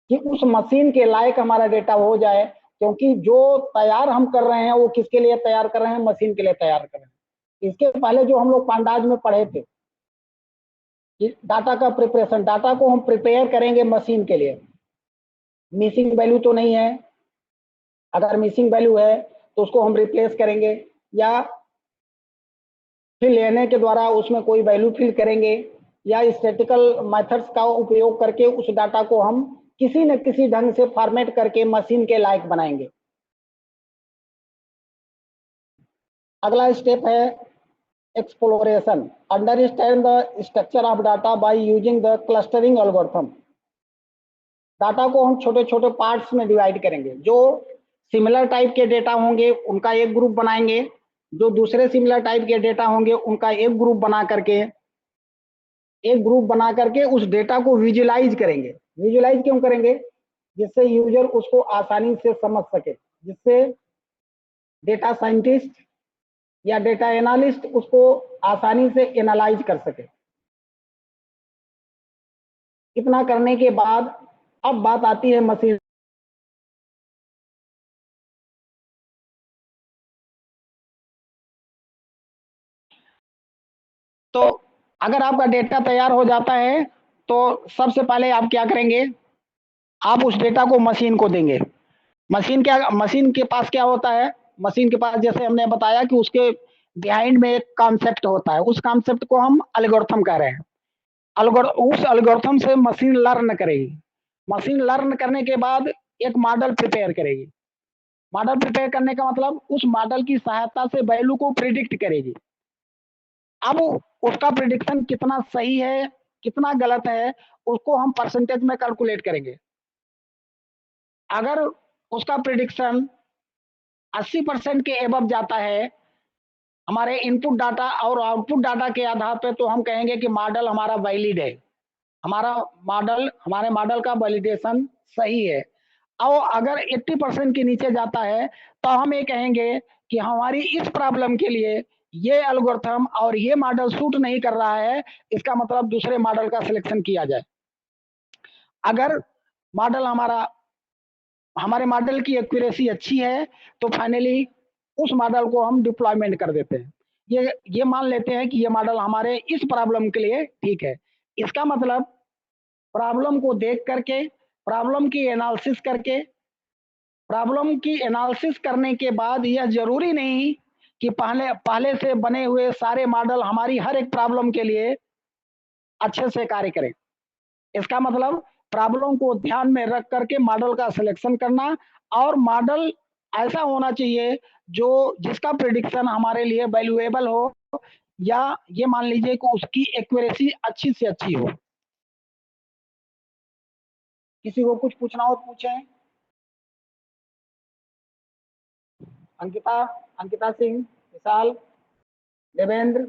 कि उस मशीन के लायक हमारा डेटा हो जाए, क्योंकि जो तैयार हम कर रहे हैं वो किसके लिए तैयार कर रहे हैं? मशीन के लिए तैयार कर रहे हैं। इसके पहले जो हम लोग पांडाज में पढ़े थे कि डाटा का प्रिपरेशन, डाटा को हम प्रिपेयर करेंगे मशीन के लिए, मिसिंग वैल्यू तो नहीं है, अगर मिसिंग वैल्यू है तो उसको हम रिप्लेस करेंगे या फिर लेने के द्वारा उसमें कोई वैल्यू फिल करेंगे या स्टैटिकल मेथड्स का उपयोग करके उस डाटा को हम किसी न किसी ढंग से फॉर्मेट करके मशीन के लायक बनाएंगे। अगला स्टेप है exploration, understand the structure of data by using the clustering algorithm. Data को हम छोटे छोटे पार्ट्स में डिवाइड करेंगे, जो सिमिलर टाइप के डेटा होंगे उनका एक ग्रुप बनाएंगे, जो दूसरे सिमिलर टाइप के डेटा होंगे उनका एक ग्रुप बना करके उस डेटा को विजुलाइज करेंगे। विजुलाइज क्यों करेंगे? जिससे यूजर उसको आसानी से समझ सके, जिससे डेटा साइंटिस्ट या डेटा एनालिस्ट उसको आसानी से एनालाइज कर सके। इतना करने के बाद अब बात आती है मशीन। तो अगर आपका डेटा तैयार हो जाता है तो सबसे पहले आप क्या करेंगे, आप उस डेटा को मशीन को देंगे। मशीन के पास क्या होता है, मशीन के पास जैसे हमने बताया कि उसके बिहाइंड में एक कॉन्सेप्ट होता है, उस कॉन्सेप्ट को हम एल्गोरिथम कह रहे हैं। उस एल्गोरिथम से मशीन लर्न करेगी। मशीन लर्न करने के बाद एक मॉडल प्रिपेयर करेगी। मॉडल प्रिपेयर करने का मतलब उस मॉडल की सहायता से वैल्यू को प्रिडिक्ट करेगी। अब उसका प्रिडिक्शन कितना सही है कितना गलत है उसको हम परसेंटेज में कैलकुलेट करेंगे। अगर उसका प्रिडिक्शन 80% के एबव जाता है हमारे इनपुट डाटा और आउटपुट डाटा के आधार पर, तो हम कहेंगे कि मॉडल हमारा वैलिड है, हमारे मॉडल का वैलिडेशन सही है। और अगर 80% के नीचे जाता है तो हम ये कहेंगे कि हमारी इस प्रॉब्लम के लिए ये एल्गोरिथम और ये मॉडल सूट नहीं कर रहा है, इसका मतलब दूसरे मॉडल का सिलेक्शन किया जाए। अगर मॉडल हमारे मॉडल की एक्यूरेसी अच्छी है तो फाइनली उस मॉडल को हम डिप्लॉयमेंट कर देते हैं। ये मान लेते हैं कि ये मॉडल हमारे इस प्रॉब्लम के लिए ठीक है। इसका मतलब प्रॉब्लम को देख करके, प्रॉब्लम की एनालिसिस करने के बाद यह जरूरी नहीं कि पहले से बने हुए सारे मॉडल हमारी हर एक प्रॉब्लम के लिए अच्छे से कार्य करें। इसका मतलब प्रॉब्लम को ध्यान में रख करके मॉडल का सिलेक्शन करना, और मॉडल ऐसा होना चाहिए जिसका प्रिडिक्शन हमारे लिए वैल्यूएबल हो, या ये मान लीजिए कि उसकी एक्यूरेसी अच्छी से अच्छी हो। किसी को कुछ पूछना हो तो पूछें। अंकिता सिंह, विशाल, देवेंद्र,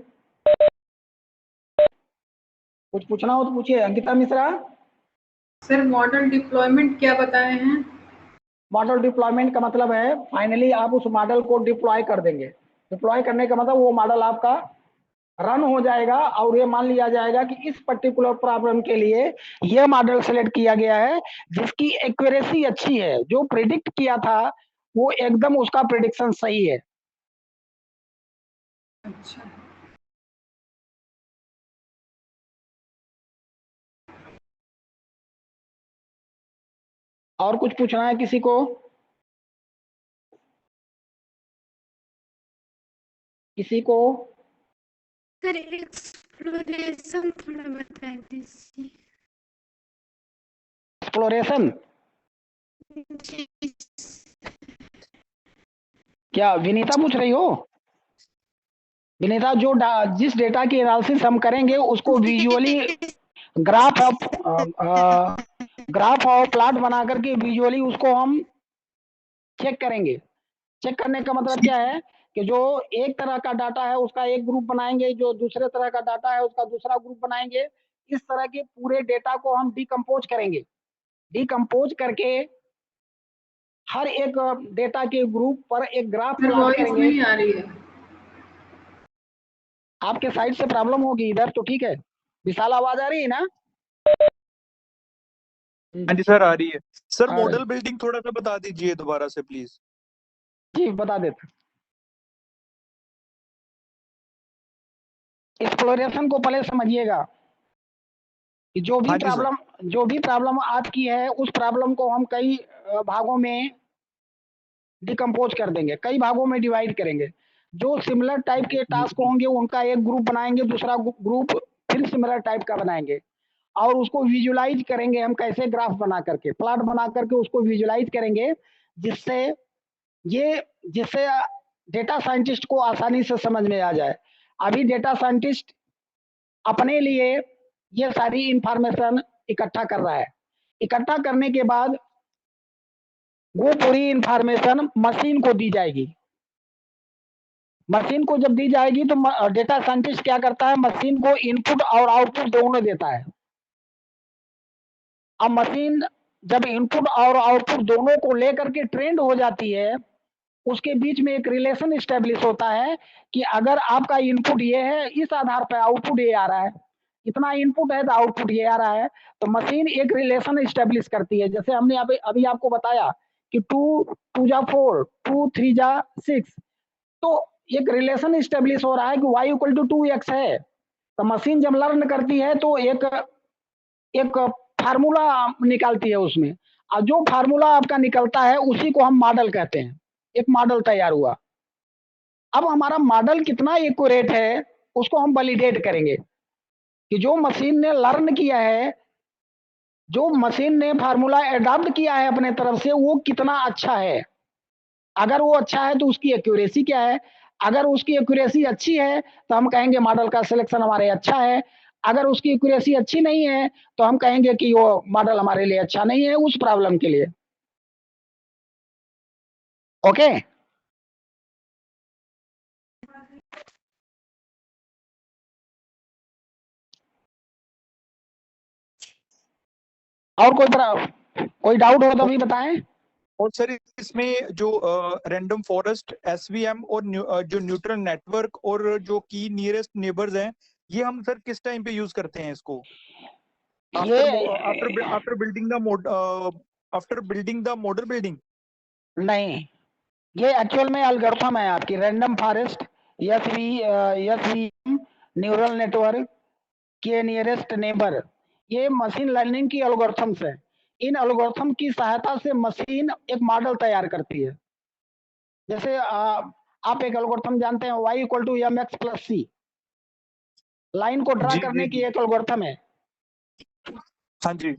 कुछ पूछना हो तो पूछिए। Ankita Mishra. Sir model deployment क्या बताए हैं? मॉडल डिप्लॉयमेंट का मतलब है फाइनली आप उस मॉडल को डिप्लॉय कर देंगे। डिप्लॉय करने का मतलब वो मॉडल आपका रन हो जाएगा और ये मान लिया जाएगा कि इस पर्टिकुलर प्रॉब्लम के लिए ये मॉडल सेलेक्ट किया गया है जिसकी एक्यूरेसी अच्छी है, जो प्रिडिक्ट किया था वो एकदम उसका प्रिडिक्शन सही है। अच्छा। और कुछ पूछना है किसी को? किसी को? सर एक्सप्लोरेशन थोड़ा बता दीजिए। एक्सप्लोरेशन क्या विनीता पूछ रही हो? विनीता, जिस डेटा की एनालिसिस हम करेंगे उसको विजुअली ग्राफ और प्लॉट बना करके विजुअली उसको हम चेक करेंगे। चेक करने का मतलब क्या है कि जो एक तरह का डाटा है उसका एक ग्रुप बनाएंगे, जो दूसरे तरह का डाटा है उसका दूसरा ग्रुप बनाएंगे। इस तरह के पूरे डेटा को हम डिकम्पोज करेंगे। डिकम्पोज करके हर एक डेटा के ग्रुप पर एक ग्राफ सर प्लॉट वॉइस करेंगे। नहीं आ रही है। आपके साइड से प्रॉब्लम होगी, इधर तो ठीक है। विशाल, आवाज आ रही है ना? हाँ जी सर, आ रही है। सर आ रही। मॉडल बिल्डिंग थोड़ा सा बता दीजिए दोबारा से प्लीज। जी बता देते। एक्सप्लोरेशन को पहले समझिएगा कि जो हाँ जी सर। भी प्रॉब्लम आपकी है उस प्रॉब्लम को हम कई भागों में डिकम्पोज कर देंगे, कई भागों में डिवाइड करेंगे। जो सिमिलर टाइप के टास्क होंगे उनका एक ग्रुप बनाएंगे, दूसरा ग्रुप फिर सिमिलर टाइप का बनाएंगे और उसको विजुलाइज करेंगे हम कैसे, ग्राफ बना करके, प्लॉट बना करके उसको विजुलाइज करेंगे, जिससे जिससे डेटा साइंटिस्ट को आसानी से समझ में आ जाए। अभी डेटा साइंटिस्ट अपने लिए ये सारी इंफॉर्मेशन इकट्ठा कर रहा है। इकट्ठा करने के बाद वो पूरी इंफॉर्मेशन मशीन को दी जाएगी। मशीन को जब दी जाएगी तो डेटा साइंटिस्ट क्या करता है, मशीन को इनपुट और आउटपुट दोनों देता है। अब मशीन जब इनपुट और आउटपुट दोनों को लेकर के ट्रेंड हो जाती है, उसके बीच में एक रिलेशन इस्टेब्लिश होता है कि अगर आपका इनपुट ये है, इस आधार पर आउटपुट ये आ रहा है, इतना इनपुट है तो आउटपुट ये आ रहा है, तो मशीन एक रिलेशन इस्टेब्लिश करती है। जैसे हमने अभी आपको बताया कि 2 जा 4, 2 3 जा 6, तो एक रिलेशन इस्टेब्लिश हो रहा है कि y इक्वल टू 2x है। तो मशीन जब लर्न करती है तो एक एक फार्मूला निकालती है उसमें, और जो फार्मूला आपका निकलता है उसी को हम मॉडल कहते हैं। एक मॉडल तैयार हुआ। अब हमारा मॉडल कितना एक्यूरेट है उसको हम वैलिडेट करेंगे कि जो मशीन ने लर्न किया है, जो मशीन ने फार्मूला अडॉप्ट किया है अपने तरफ से, वो कितना अच्छा है। अगर वो अच्छा है तो उसकी एक्यूरेसी क्या है। अगर उसकी एक्यूरेसी अच्छी है तो हम कहेंगे मॉडल का सिलेक्शन हमारे अच्छा है। अगर उसकी एक्यूरेसी अच्छी नहीं है तो हम कहेंगे कि वो मॉडल हमारे लिए अच्छा नहीं है उस प्रॉब्लम के लिए। ओके। और कोई डाउट हो तो भी बताएं। और सर इसमें जो रैंडम फॉरेस्ट, एसवीएम और जो न्यूट्रल नेटवर्क और जो की नियरेस्ट नेबर्स हैं, ये हम सर किस टाइम पे यूज करते हैं इसको? ये after building the model building? नहीं, ये एक्चुअल में एल्गोरिथम है आपकी random forest, SVM, neural network के नियरेस्ट नेबर। ये मशीन लर्निंग की एल्गोरिथम्स है। इन एल्गोरिथम की सहायता से मशीन एक मॉडल तैयार करती है। जैसे आप एक एल्गोरिथम जानते हैं, y equal to m x plus c, line को ड्रा जी करने जी की जी। एक एल्गोरिथम है। हाँ जी।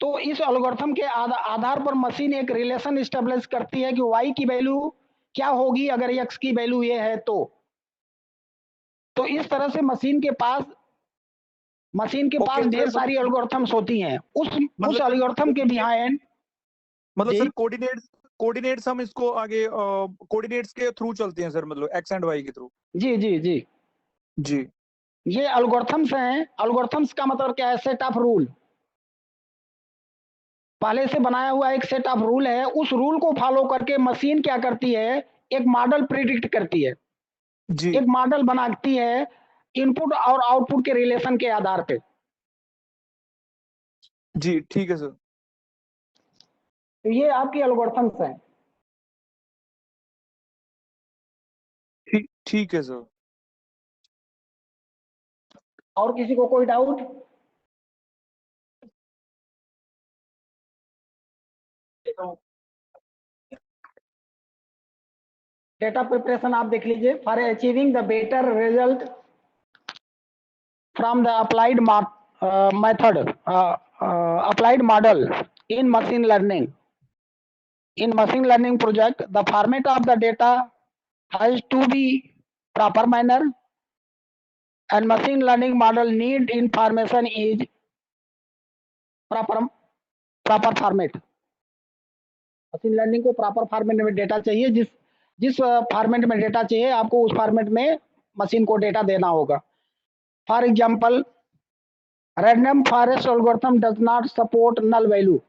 तो इस एल्गोरिथम के आधार पर मशीन एक रिलेशन स्टेब्लिश करती है कि y की वैल्यू क्या होगी अगर x की वैल्यू ये है तो इस तरह से मशीन के पास ओके ढेर सर, सारी एल्गोरिथम्स होती हैं। उस मतलब एल्गोरिथम के बिहाइंड मतलब जी सर कोऑर्डिनेट्स हम इसको आगे कोऑर्डिनेट्स के थ्रू चलते हैं सर, मतलब एक्स एंड वाई के थ्रू? जी जी जी जी ये एल्गोरिथम्स हैं। एल्गोरिथम्स का मतलब क्या है, सेट ऑफ रूल, पहले से बनाया हुआ एक सेट ऑफ रूल है। उस रूल को फॉलो करके मशीन क्या करती है, एक मॉडल प्रिडिक्ट करती है, जी एक मॉडल बनाती है इनपुट और आउटपुट के रिलेशन के आधार पे। जी ठीक है सर। तो ये आपकी एल्गोरिथम्स हैं। ठीक है सर। और किसी को कोई डाउट? डेटा प्रिपरेशन आप देख लीजिए। For achieving the better result from the applied method, applied model in machine learning, in machine learning project, the format of the data has to be proper manner, and machine learning model need information is proper format। Machine learning को proper format में data चाहिए, जिस format में data चाहिए आपको उस format में machine को डेटा देना होगा। For example, random forest algorithm does not support null value.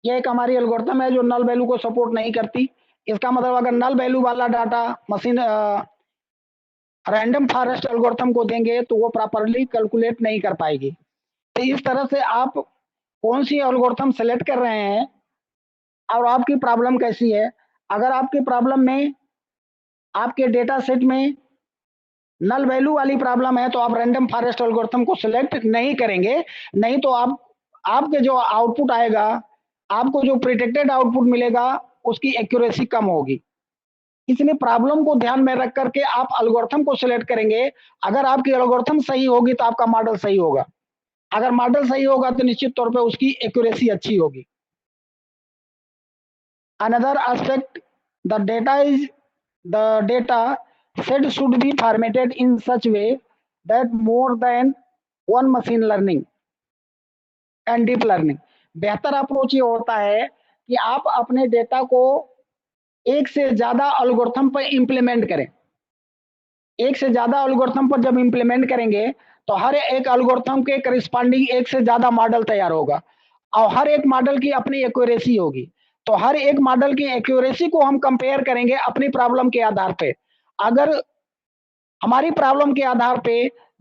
ये एक हमारी एल्गोरिथम है जो नल वैल्यू को सपोर्ट नहीं करती। इसका मतलब अगर नल वैल्यू वाला data machine random forest algorithm को देंगे तो वो प्रॉपरली कैलकुलेट नहीं कर पाएगी। तो इस तरह से आप कौन सी एल्गोरिथम सेलेक्ट कर रहे हैं और आपकी प्रॉब्लम कैसी है। अगर आपकी प्रॉब्लम में आपके डेटा सेट में नल वैल्यू वाली प्रॉब्लम है तो आप रैंडम फॉरेस्ट एल्गोरिथम को सिलेक्ट नहीं करेंगे, नहीं तो आपके जो आउटपुट आएगा, आपको जो प्रिडिक्टेड आउटपुट मिलेगा उसकी एक्यूरेसी कम होगी। इसलिए प्रॉब्लम को ध्यान में रख करके आप एल्गोरिथम को सिलेक्ट करेंगे। अगर आपकी एल्गोरिथम सही होगी तो आपका मॉडल सही होगा, अगर मॉडल सही होगा तो निश्चित तौर पे उसकी एक्यूरेसी अच्छी होगी। Another aspect, the data set should be formatted in such way that more than one machine learning and deep learning। बेहतर अप्रोच ये होता है कि आप अपने डेटा को एक से ज्यादा एल्गोरिथम पर इंप्लीमेंट करें। एक से ज्यादा एल्गोरिथम पर जब इंप्लीमेंट करेंगे तो हर एक एल्गोरिथम के करिस्पॉन्डिंग एक से ज्यादा मॉडल तैयार होगा और हर एक मॉडल की अपनी एक्यूरेसी होगी। तो हर एक मॉडल की एक्यूरेसी को हम कंपेयर करेंगे अपनी प्रॉब्लम के आधार पे। अगर हमारी प्रॉब्लम के आधार पे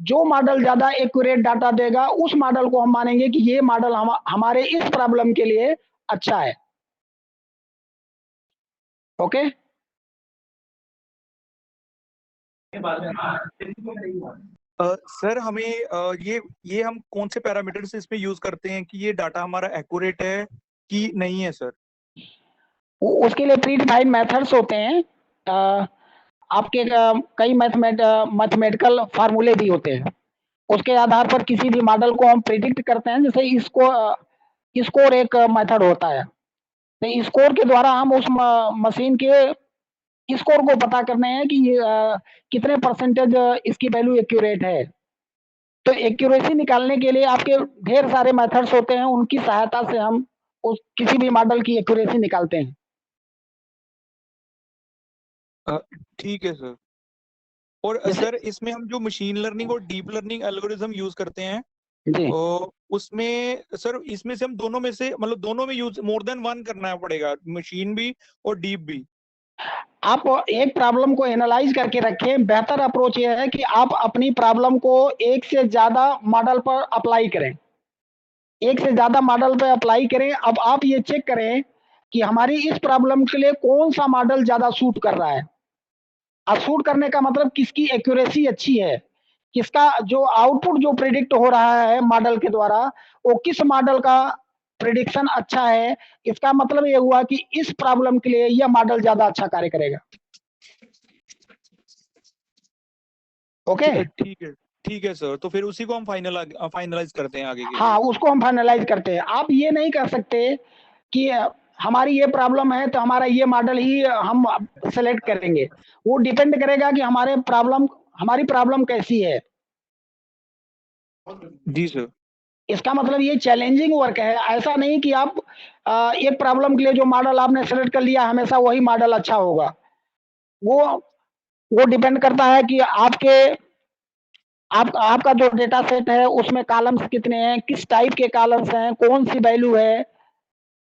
जो मॉडल ज्यादा एक्यूरेट डाटा देगा उस मॉडल को हम मानेंगे कि ये मॉडल हमारे इस प्रॉब्लम के लिए अच्छा है। ओके, सर हमें ये हम कौन से पैरामीटर्स इसमें यूज करते हैं कि ये डाटा हमारा एक्यूरेट है कि नहीं है सर? उसके लिए प्री डिफाइंड मेथड्स होते हैं। आपके कई मैथमेटिकल फार्मूले भी होते हैं, उसके आधार पर किसी भी मॉडल को हम प्रिडिक्ट करते हैं। जैसे इसको स्कोर एक मेथड होता है, तो स्कोर के द्वारा हम उस मशीन के स्कोर को पता करने हैं कि कितने परसेंटेज इसकी वैल्यू एक्यूरेट है। तो एक्यूरेसी निकालने के लिए आपके ढेर सारे मेथड्स होते हैं, उनकी सहायता से हम उस किसी भी मॉडल की एक्यूरेसी निकालते हैं। ठीक है सर। और सर इसमें हम जो मशीन लर्निंग और डीप लर्निंग एल्गोरिथम यूज करते हैं जी, उसमें सर इसमें से हम दोनों में से मतलब दोनों में यूज मोर देन वन करना पड़ेगा, मशीन भी और डीप भी? आप एक प्रॉब्लम को एनालाइज करके रखें। बेहतर अप्रोच ये है कि आप अपनी प्रॉब्लम को एक से ज्यादा मॉडल पर अप्लाई करें, एक से ज्यादा मॉडल पे अप्लाई करें। अब आप ये चेक करें कि हमारी इस प्रॉब्लम के लिए कौन सा मॉडल ज्यादा सूट कर रहा है। अब सूट करने का मतलब किसकी एक्यूरेसी अच्छी है, किसका जो आउटपुट जो प्रिडिक्ट हो रहा है मॉडल के द्वारा वो किस मॉडल का प्रिडिक्शन अच्छा है। इसका मतलब ये हुआ कि इस प्रॉब्लम के लिए यह मॉडल ज्यादा अच्छा कार्य करेगा। ओके, ठीक है सर। तो फिर उसी को हम फाइनलाइज करते हैं आगे के हाँ, लिए। उसको हम फाइनलाइज करते हैं। आप ये नहीं कर सकते कि हमारी ये प्रॉब्लम है तो हमारा ये मॉडल ही हम सेलेक्ट करेंगे। वो डिपेंड करेगा कि हमारी प्रॉब्लम कैसी है। जी सर। इसका मतलब ये चैलेंजिंग वर्क है। ऐसा नहीं कि आप एक प्रॉब्लम के लिए जो मॉडल आपने सेलेक्ट कर लिया हमेशा वही मॉडल अच्छा होगा। वो वो डिपेंड करता है कि आपका जो डेटा सेट है उसमें कॉलम्स कितने हैं, किस टाइप के कॉलम्स हैं, कौन सी वैल्यू है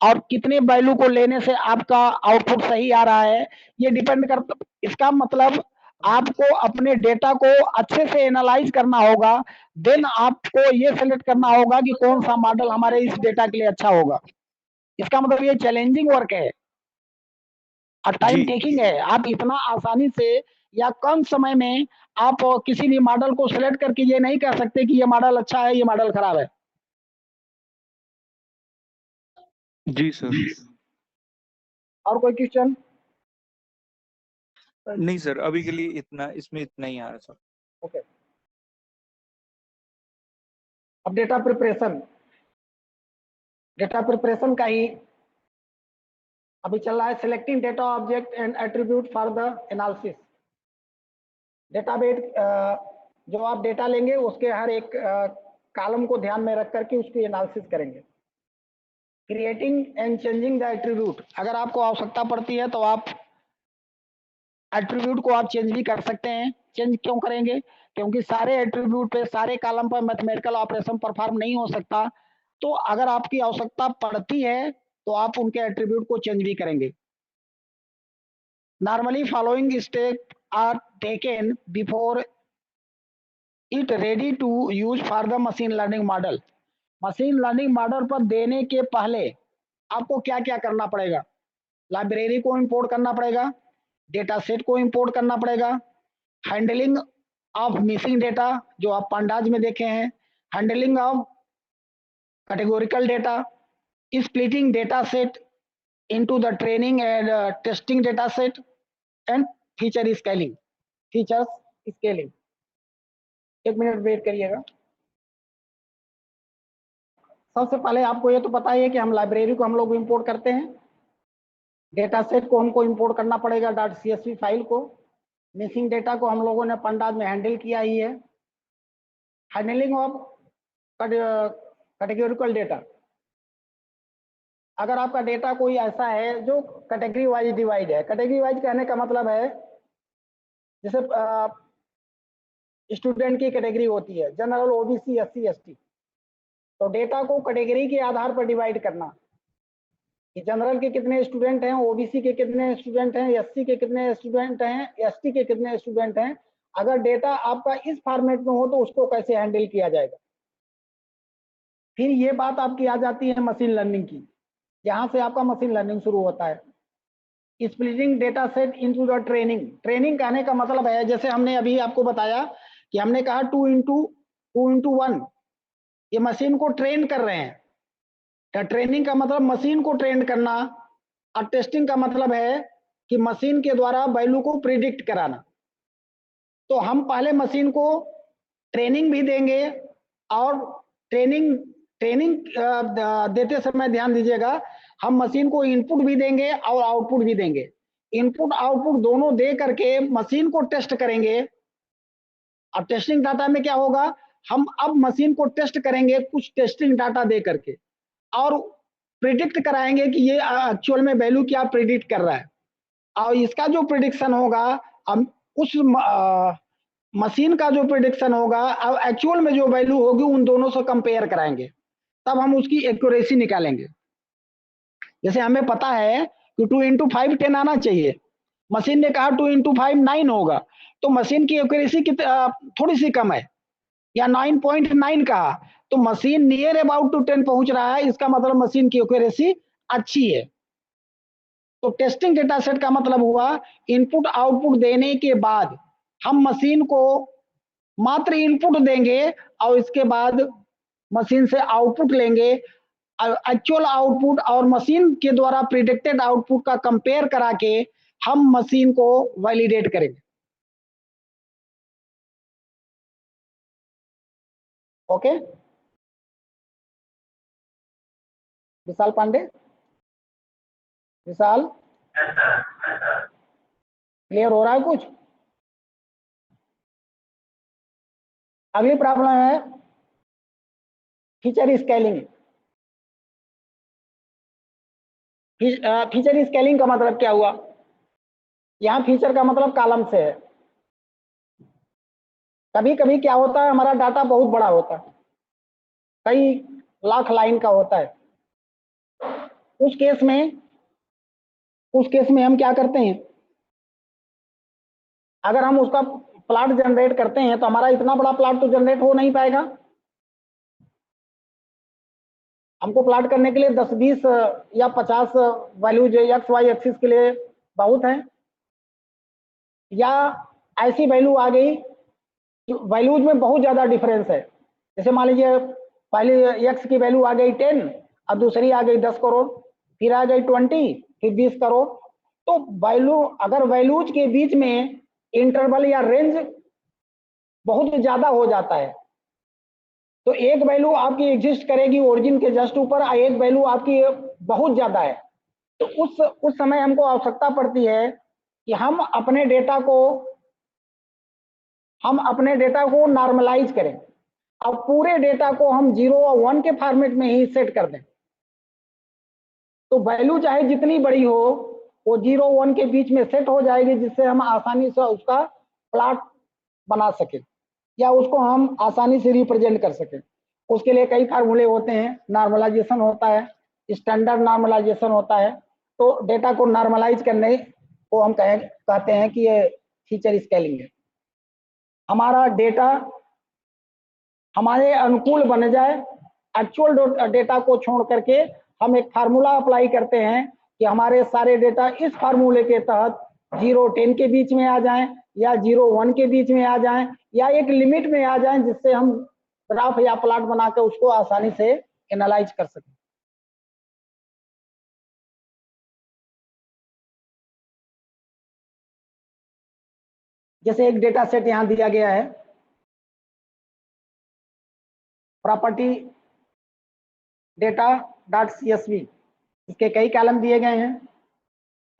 और कितने वैल्यू को लेने से आपका आउटपुट सही आ रहा है। ये डिपेंड करता, इसका मतलब आपको अपने डेटा को अच्छे से एनालाइज करना होगा। देन आपको ये सेलेक्ट करना होगा कि कौन सा मॉडल हमारे इस डेटा के लिए अच्छा होगा। इसका मतलब ये चैलेंजिंग वर्क है और टाइम जी टेकिंग है। आप इतना आसानी से या कम समय में आप किसी भी मॉडल को सिलेक्ट करके ये नहीं कह सकते कि ये मॉडल अच्छा है, ये मॉडल खराब है। जी सर। और कोई क्वेश्चन? नहीं सर, अभी के लिए इसमें इतना ही आ रहा है सर। ओके, अब डेटा प्रिपरेशन का ही अभी चल रहा है। Selecting data object and attribute for the analysis. Database जो आप डेटा लेंगे उसके हर एक कॉलम को ध्यान में रख करके उसकी एनालिसिस करेंगे। Creating and changing the attribute, अगर आपको आवश्यकता पड़ती है तो आप एट्रीब्यूट को आप चेंज भी कर सकते हैं। चेंज क्यों करेंगे? क्योंकि सारे एट्रीब्यूट पे सारे कॉलम पर मैथमेटिकल ऑपरेशन परफॉर्म नहीं हो सकता। तो अगर आपकी आवश्यकता पड़ती है तो आप उनके एट्रीब्यूट को चेंज भी करेंगे। Normally following step are taken before it ready to use for the machine learning model. Machine learning model पर देने के पहले आपको क्या क्या करना पड़ेगा? लाइब्रेरी को इंपोर्ट करना पड़ेगा, डेटा सेट को इंपोर्ट करना पड़ेगा, हैंडलिंग ऑफ मिसिंग डेटा जो आप पांडाज में देखे हैं, handling of categorical data, splitting data set into the training and testing data set, and feature scaling, features scaling। एक मिनट वेट करिएगा। सबसे पहले आपको ये तो पता ही है कि हम लाइब्रेरी को हम लोग इंपोर्ट करते हैं, डेटा सेट को हमको इंपोर्ट करना पड़ेगा .csv फाइल को, मिसिंग डेटा को हम लोगों ने पंडाज में हैंडल किया ही है, हैंडलिंग ऑफ कैटेगोरिकल डेटा। अगर आपका डेटा कोई ऐसा है जो कैटेगरी वाइज डिवाइड है, कैटेगरी वाइज कहने का मतलब है जैसे स्टूडेंट की कैटेगरी होती है जनरल, ओबीसी, एससी, एसटी, तो डेटा को कैटेगरी के आधार पर डिवाइड करना कि जनरल के कितने स्टूडेंट हैं, ओबीसी के कितने स्टूडेंट हैं, एससी के कितने स्टूडेंट हैं, एसटी के कितने स्टूडेंट हैं। अगर डेटा आपका इस फॉर्मेट में हो तो उसको कैसे हैंडल किया जाएगा। फिर ये बात आपकी आ जाती है मशीन लर्निंग की, यहाँ से आपका मशीन लर्निंग शुरू होता है। Splitting data set into the training, training कहने का मतलब है जैसे हमने अभी आपको बताया कि हमने कहा 2x1, ये मशीन को ट्रेन कर रहे हैं। तो ट्रेनिंग का मतलब मशीन को ट्रेन करना, और टेस्टिंग का मतलब है कि मशीन के द्वारा वैल्यू को प्रिडिक्ट कराना। तो हम पहले मशीन को ट्रेनिंग भी देंगे, और ट्रेनिंग देते समय ध्यान दीजिएगा, हम मशीन को इनपुट भी देंगे और आउटपुट भी देंगे। इनपुट आउटपुट दोनों दे करके मशीन को टेस्ट करेंगे। और टेस्टिंग डाटा में क्या होगा, हम अब मशीन को टेस्ट करेंगे कुछ टेस्टिंग डाटा दे करके, और प्रिडिक्ट कराएंगे कि ये एक्चुअल में वैल्यू क्या प्रिडिक्ट कर रहा है। और इसका जो प्रिडिक्शन होगा, हम उस मशीन का जो प्रिडिक्शन होगा और एक्चुअल में जो वैल्यू होगी उन दोनों से कंपेयर कराएंगे, तब हम उसकी एक्यूरेसी निकालेंगे। जैसे हमें पता है कि 2x5 10 आना चाहिए, मशीन ने कहा 2x5 9 होगा, तो मशीन की एक्यूरेसी थोड़ी सी कम है, या 9.9 कहा तो मशीन नियर अबाउट टू 10 पहुंच रहा है, इसका मतलब मशीन की एक्यूरेसी अच्छी है। तो टेस्टिंग डेटा सेट का मतलब हुआ इनपुट आउटपुट देने के बाद हम मशीन को मात्र इनपुट देंगे और इसके बाद मशीन से आउटपुट लेंगे, एक्चुअल आउटपुट और मशीन के द्वारा प्रिडिक्टेड आउटपुट का कंपेयर करा के हम मशीन को वैलिडेट करेंगे। ओके, विशाल पांडे, विशाल क्लियर हो रहा है कुछ? अगली प्रॉब्लम है फीचर स्केलिंग। फीचर स्केलिंग का मतलब क्या हुआ, यहाँ फीचर का मतलब कॉलम से है। कभी कभी क्या होता है, हमारा डाटा बहुत बड़ा होता है, कई लाख लाइन का होता है। उस केस में हम क्या करते हैं, अगर हम उसका प्लॉट जनरेट करते हैं तो हमारा इतना बड़ा प्लॉट तो जनरेट हो नहीं पाएगा। हमको प्लॉट करने के लिए 10, 20 या 50 वैल्यूज एक्स वाई एक्सिस के लिए बहुत है, या ऐसी वैल्यू आ गई वैल्यूज में बहुत ज्यादा डिफरेंस है। जैसे मान लीजिए पहले एक्स की वैल्यू आ गई 10 और दूसरी आ गई 10 करोड़, फिर आ गई 20, फिर 20 करोड़। तो वैल्यू, अगर वैल्यूज के बीच में इंटरवल या रेंज बहुत ज्यादा हो जाता है तो एक वैल्यू आपकी एग्जिस्ट करेगी ओरिजिन के जस्ट ऊपर, एक वैल्यू आपकी बहुत ज्यादा है, तो उस समय हमको आवश्यकता पड़ती है कि हम अपने डेटा को नॉर्मलाइज करें। अब पूरे डेटा को हम 0 और 1 के फॉर्मेट में ही सेट कर दें, तो वैल्यू चाहे जितनी बड़ी हो वो 0 1 के बीच में सेट हो जाएगी, जिससे हम आसानी से उसका प्लॉट बना सके या उसको हम आसानी से रिप्रेजेंट कर सके। उसके लिए कई फार्मूले होते हैं, नॉर्मलाइजेशन होता है, स्टैंडर्ड नॉर्मलाइजेशन होता है। तो डेटा को नॉर्मलाइज करने को हम कहते हैं कि ये फीचर स्केलिंग है। हमारा डेटा हमारे अनुकूल बन जाए, एक्चुअल डेटा को छोड़ करके हम एक फार्मूला अप्लाई करते हैं कि हमारे सारे डेटा इस फार्मूले के तहत 0 10 के बीच में आ जाएं, या 0 1 के बीच में आ जाएं, या एक लिमिट में आ जाएं जिससे हम ग्राफ या प्लॉट बनाकर उसको आसानी से एनालाइज कर सकें। जैसे एक डेटा सेट यहां दिया गया है, प्रॉपर्टी डेटा डॉट CSV, इसके कई कॉलम दिए गए हैं।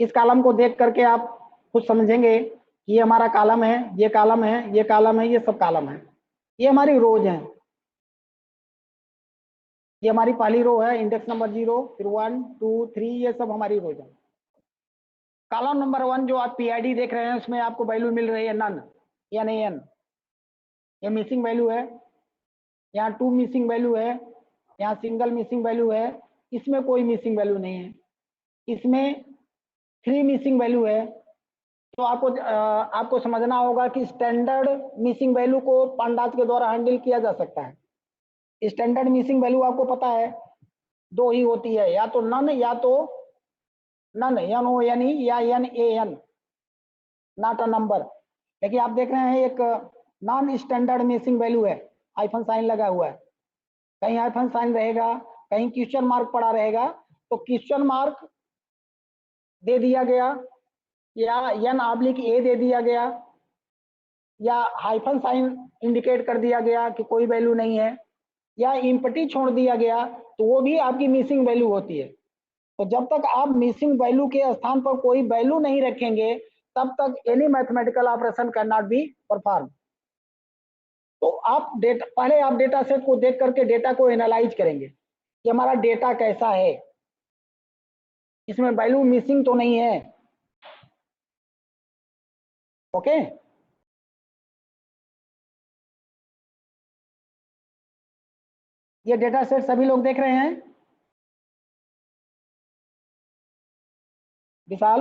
इस कॉलम को देख करके आप खुद समझेंगे कि ये हमारा कॉलम है, ये कॉलम है, ये कॉलम है, ये सब कॉलम है। ये हमारी रोज हैं। ये हमारी पहली रो है, इंडेक्स नंबर 0, फिर 1 2 3, ये सब हमारी रोज है। कॉलम नंबर 1 जो आप PID देख रहे हैं उसमें आपको वैल्यू मिल रही है नन, NaN, ये मिसिंग वैल्यू है। यहाँ 2 मिसिंग वैल्यू है, यहाँ सिंगल मिसिंग वैल्यू है, इसमें कोई मिसिंग वैल्यू नहीं है। इसमें 3 मिसिंग वैल्यू है। तो आपको समझना होगा कि स्टैंडर्ड मिसिंग वैल्यू को पांडाज के द्वारा हैंडल किया जा सकता है। स्टैंडर्ड मिसिंग वैल्यू आपको पता है 2 ही होती है, या तो नन या तो नन, NONE या NaN, नॉट अ नंबर। लेकिन आप देख रहे हैं एक नॉन स्टैंडर्ड मिसिंग वैल्यू है, हाइफन साइन लगा हुआ है, कहीं हाइफन साइन रहेगा, कहीं क्वेश्चन मार्क पड़ा रहेगा, तो क्वेश्चन मार्क दे दिया गया, या N/A दे दिया गया, या हाइफन साइन इंडिकेट कर दिया गया कि कोई वैल्यू नहीं है, या इम्पटी छोड़ दिया गया, तो वो भी आपकी मिसिंग वैल्यू होती है। तो जब तक आप मिसिंग वैल्यू के स्थान पर कोई वैल्यू नहीं रखेंगे तब तक any mathematical operation can not be perform. तो पहले आप डेटा सेट को देख करके डेटा को एनालाइज करेंगे कि हमारा डेटा कैसा है, इसमें वैल्यू मिसिंग तो नहीं है। ओके, ये डेटा सेट सभी लोग देख रहे हैं? Vishal,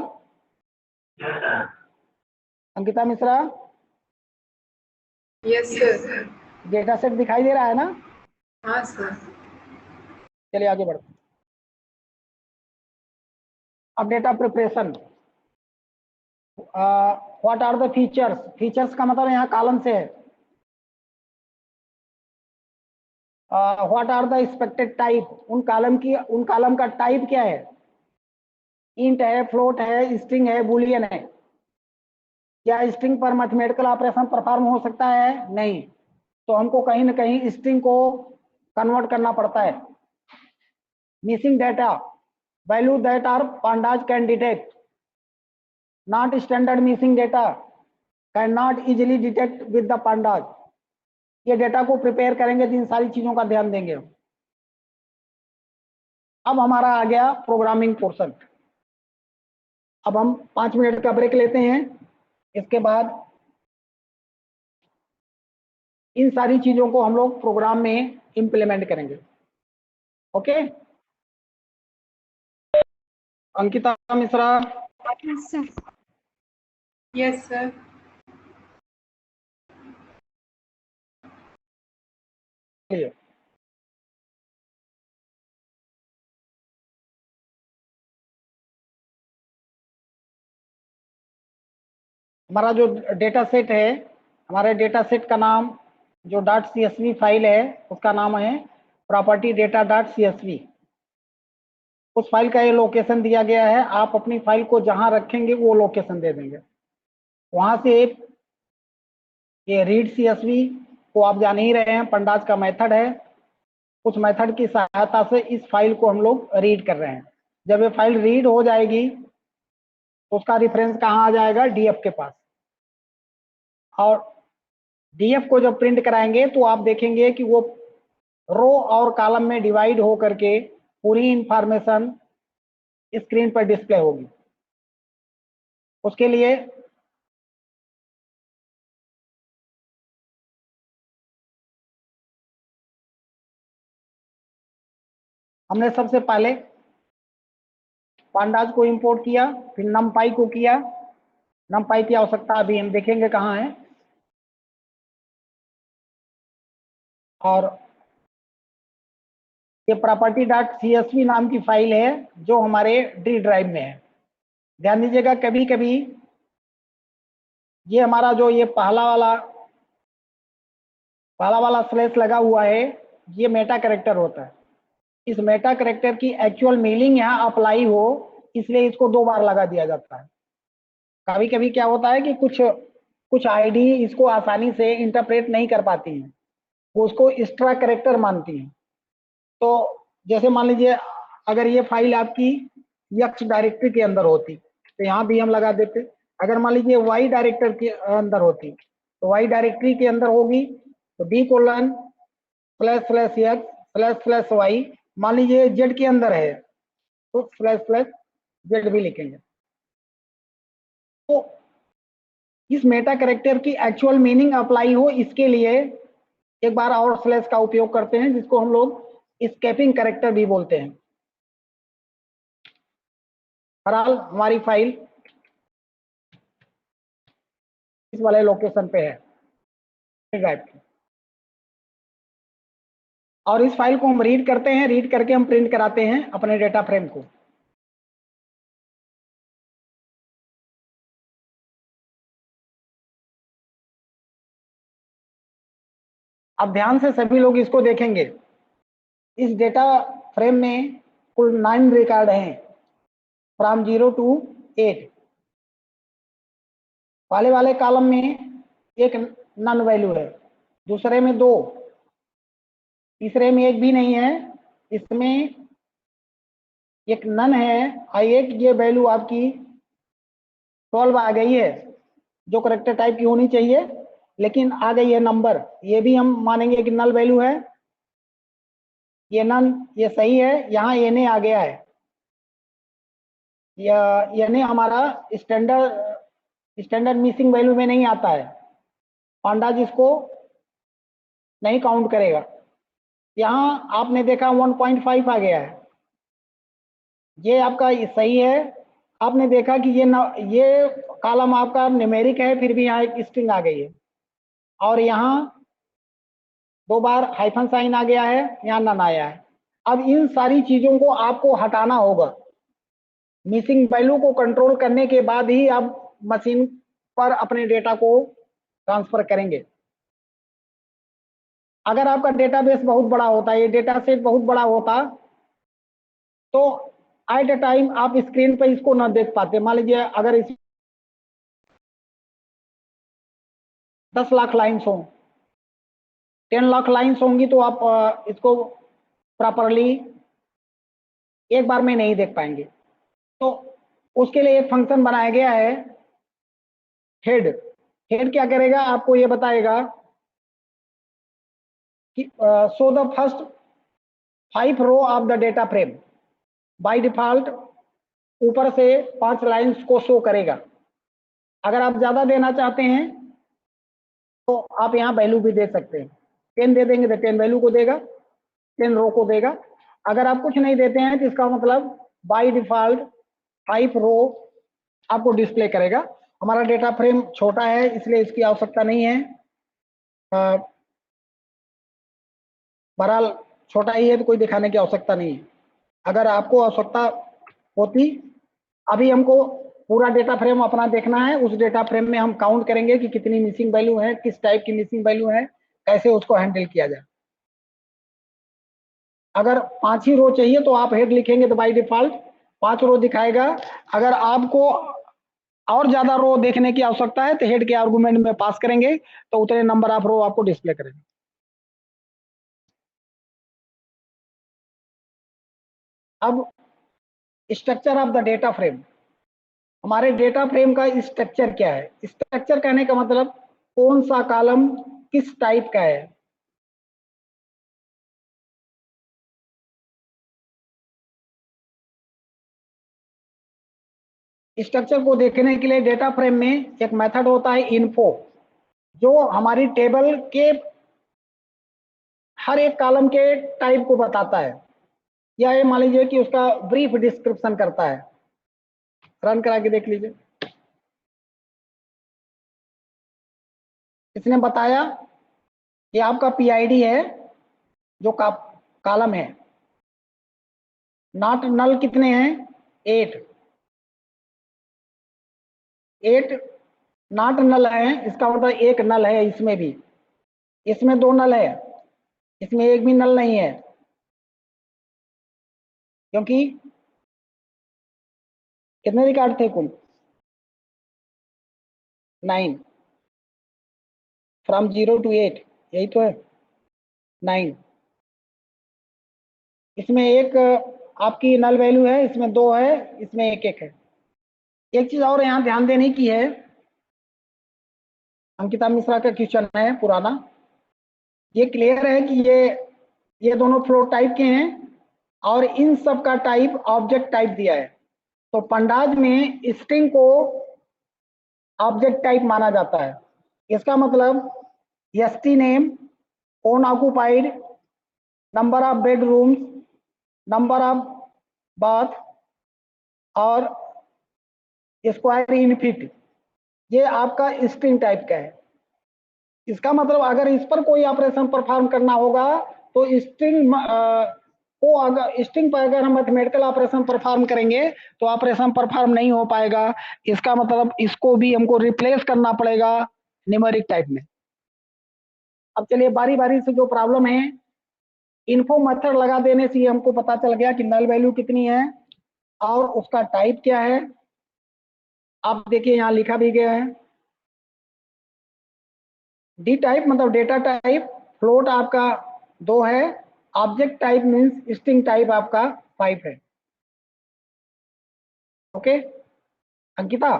Ankita Mishra, yes sir. Data set दिखाई दे रहा है ना? हाँ सर। चलिए आगे बढ़ते हैं। अब data preparation, what are the features, features का मतलब यहाँ कॉलम से है। What are the expected type, उन कॉलम का टाइप क्या है? इंट है, फ्लोट है, स्ट्रिंग है, बुलियन है। क्या स्ट्रिंग पर मैथमेटिकल ऑपरेशन परफॉर्म हो सकता है? नहीं, तो हमको कहीं ना कहीं स्ट्रिंग को कन्वर्ट करना पड़ता है। Missing data, value that are pandas can detect, not standard missing data can not easily detect with the pandas. ये डेटा को प्रिपेयर करेंगे तो इन सारी चीजों का ध्यान देंगे। अब हमारा आ गया प्रोग्रामिंग पोर्शन। अब हम 5 मिनट का ब्रेक लेते हैं, इसके बाद इन सारी चीजों को हम लोग प्रोग्राम में इंप्लीमेंट करेंगे। Okay, Ankita Mishra. Yes sir. हमारा जो डेटा सेट है, हमारे डेटा सेट का नाम जो .csv फाइल है उसका नाम है प्रॉपर्टी डेटा .csv। उस फाइल का ये लोकेशन दिया गया है, आप अपनी फाइल को जहां रखेंगे वो लोकेशन दे देंगे। वहां से ये रीड CSV को आप जान ही रहे हैं, पंडाज का मेथड है। उस मेथड की सहायता से इस फाइल को हम लोग रीड कर रहे हैं। जब ये फाइल रीड हो जाएगी तो उसका रेफरेंस कहाँ आ जाएगा? DF के पास। और DF को जब प्रिंट कराएंगे तो आप देखेंगे कि वो रो और कॉलम में डिवाइड हो करके पूरी इंफॉर्मेशन स्क्रीन पर डिस्प्ले होगी। उसके लिए हमने सबसे पहले पांडाज को इंपोर्ट किया, फिर नमपाई को किया। नमपाई की आवश्यकता अभी हम देखेंगे कहाँ है। और ये प्रॉपर्टी .csv नाम की फाइल है जो हमारे डी ड्राइव में है। ध्यान दीजिएगा, कभी कभी ये हमारा जो ये पहला वाला काला वाला स्लैश लगा हुआ है, ये मेटा कैरेक्टर होता है। इस मेटा कैरेक्टर की एक्चुअल मीनिंग यहाँ अप्लाई हो, इसलिए इसको 2 बार लगा दिया जाता है। कभी कभी क्या होता है कि कुछ आईडी इसको आसानी से इंटरप्रेट नहीं कर पाती हैं, वो उसको एक्स्ट्रा कैरेक्टर मानती हैं। तो जैसे मान लीजिए अगर ये फाइल आपकी यक्ष डायरेक्टरी के अंदर होती तो यहाँ भी हम लगा देते। अगर मान लीजिए वाई डायरेक्टर के अंदर होती तो वाई डायरेक्टरी के अंदर होगी तो d://x//y। मान लीजिए जेड के अंदर है तो //z भी लिखेंगे। तो इस मेटा कैरेक्टर की एक्चुअल मीनिंग अप्लाई हो, इसके लिए एक बार और स्लैश का उपयोग करते हैं, जिसको हम लोग एस्केपिंग कैरेक्टर भी बोलते हैं। बहरहाल हमारी फाइल इस वाले लोकेशन पे है ड्राइव की, और इस फाइल को हम रीड करते हैं, रीड करके हम प्रिंट कराते हैं अपने डेटा फ्रेम को। अब ध्यान से सभी लोग इसको देखेंगे। इस डेटा फ्रेम में कुल 9 रिकॉर्ड हैं फ्रॉम 0 to 8। पहले वाले कॉलम में एक नन वैल्यू है, दूसरे में 2, तीसरे में एक भी नहीं है, इसमें एक नन है और एक ये वैल्यू आपकी 12 आ गई है, जो करेक्टर टाइप की होनी चाहिए, लेकिन आ गई है नंबर। ये भी हम मानेंगे कि नल वैल्यू है, ये नन, ये सही है। यहाँ एन आ गया है, एन हमारा स्टैंडर्ड मिसिंग वैल्यू में नहीं आता है, पांडा जिसको नहीं काउंट करेगा। यहाँ आपने देखा 1.5 आ गया है, ये आपका सही है। आपने देखा कि ये कॉलम आपका न्यूमेरिक है, फिर भी यहाँ एक स्ट्रिंग आ गई है, और यहाँ 2 बार हाइफन साइन आ गया है, यहाँ नन आया है। अब इन सारी चीजों को आपको हटाना होगा। मिसिंग वैल्यू को कंट्रोल करने के बाद ही आप मशीन पर अपने डेटा को ट्रांसफर करेंगे। अगर आपका डेटाबेस बहुत बड़ा होता है, ये डेटा सेट बहुत बड़ा होता, तो एट अ टाइम आप स्क्रीन पर इसको ना देख पाते। मान लीजिए अगर इस 10 लाख लाइन्स हो, 10 लाख लाइन्स होंगी, तो आप इसको प्रॉपरली एक बार में नहीं देख पाएंगे। तो उसके लिए एक फंक्शन बनाया गया है हेड। हेड क्या करेगा, आपको ये बताएगा कि show the first 5 row of the data frame. By default ऊपर से 5 लाइन्स को शो करेगा। अगर आप ज्यादा देना चाहते हैं तो आप यहाँ वैल्यू भी दे सकते हैं। 10 दे देंगे तो 10 वैल्यू को देगा, 10 रो को देगा। अगर आप कुछ नहीं देते हैं तो इसका मतलब बाय डिफॉल्ट 5 रो आपको डिस्प्ले करेगा। हमारा डेटा फ्रेम छोटा है, इसलिए इसकी आवश्यकता नहीं है। बहरहाल छोटा ही है तो कोई दिखाने की आवश्यकता नहीं है। अगर आपको आवश्यकता होती, अभी हमको पूरा डेटा फ्रेम अपना देखना है, उस डेटा फ्रेम में हम काउंट करेंगे कि कितनी मिसिंग वैल्यू है, किस टाइप की मिसिंग वैल्यू है, कैसे उसको हैंडल किया जाए। अगर 5 ही रो चाहिए तो आप हेड लिखेंगे तो बाय डिफॉल्ट 5 रो दिखाएगा। अगर आपको और ज्यादा रो देखने की आवश्यकता है तो हेड के आर्गुमेंट में पास करेंगे तो उतने नंबर ऑफ रो आपको डिस्प्ले करेंगे। अब structure of the data frame. हमारे डेटा फ्रेम का स्ट्रक्चर क्या है? स्ट्रक्चर कहने का मतलब कौन सा कॉलम किस टाइप का है। स्ट्रक्चर को देखने के लिए डेटा फ्रेम में एक मेथड होता है इन्फो, जो हमारी टेबल के हर एक कॉलम के टाइप को बताता है, या ये मान लीजिए कि उसका ब्रीफ डिस्क्रिप्शन करता है। रन करा के देख लीजिए। इसने बताया कि आपका पीआईडी है जो कॉलम है, नॉट नल कितने हैं 8 नॉट नल है, इसका मतलब एक नल है इसमें भी। इसमें 2 नल है, इसमें एक भी नल नहीं है, क्योंकि कितने रिकॉर्ड थे कुल? 9 फ्रॉम 0 to 8, यही तो है 9। इसमें एक आपकी नल वैल्यू है, इसमें 2 है, इसमें एक है। एक चीज और यहाँ ध्यान देने की है, अंकिता मिश्रा का क्वेश्चन है पुराना, ये क्लियर है कि ये दोनों फ्लोट टाइप के हैं और इन सब का टाइप ऑब्जेक्ट टाइप दिया है। तो पंडाज में स्ट्रिंग को ऑब्जेक्ट टाइप माना जाता है। इसका मतलब ST name, own occupied, number of bedrooms, number of bath और स्क्वायर इन फीट, ये आपका स्ट्रिंग टाइप का है। इसका मतलब अगर इस पर कोई ऑपरेशन परफॉर्म करना होगा तो स्ट्रिंग को, अगर स्ट्रिंग पर अगर हम मैथमेटिकल ऑपरेशन परफॉर्म करेंगे तो ऑपरेशन परफॉर्म नहीं हो पाएगा। इसका मतलब इसको भी हमको रिप्लेस करना पड़ेगा न्यूमेरिक टाइप में। अब चलिए बारी बारी से जो प्रॉब्लम है, इन्फो मेथड लगा देने से हमको पता चल गया कि नल वैल्यू कितनी है और उसका टाइप क्या है। आप देखिए यहाँ लिखा भी गया है, डी टाइप मतलब डेटा टाइप, फ्लोट आपका 2 है, object type means string type आपका 5 है। ओके अंकिता,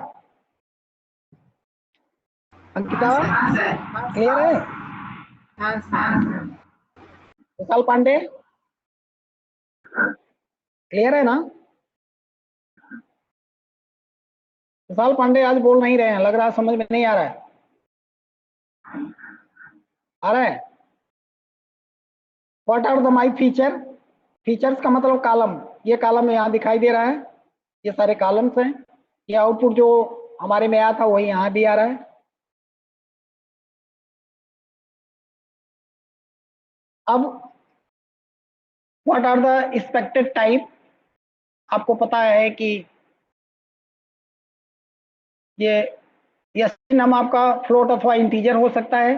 अंकिता हाँ सर। क्लियर है? हाँ सर। विशाल पांडे क्लियर है ना? विशाल पांडे आज बोल नहीं रहे हैं, लग रहा है समझ में नहीं आ रहा है। आ रहा है? What are the my feature? Features का मतलब कॉलम, ये कॉलम यहाँ दिखाई दे रहा है, ये सारे कॉलम्स हैं। ये आउटपुट जो हमारे में आया था वही यहाँ भी आ रहा है। अब what are the expected type? आपको पता है कि ये स्ट्रिंग नाम आपका फ्लोट अथवा इंटीजर हो सकता है,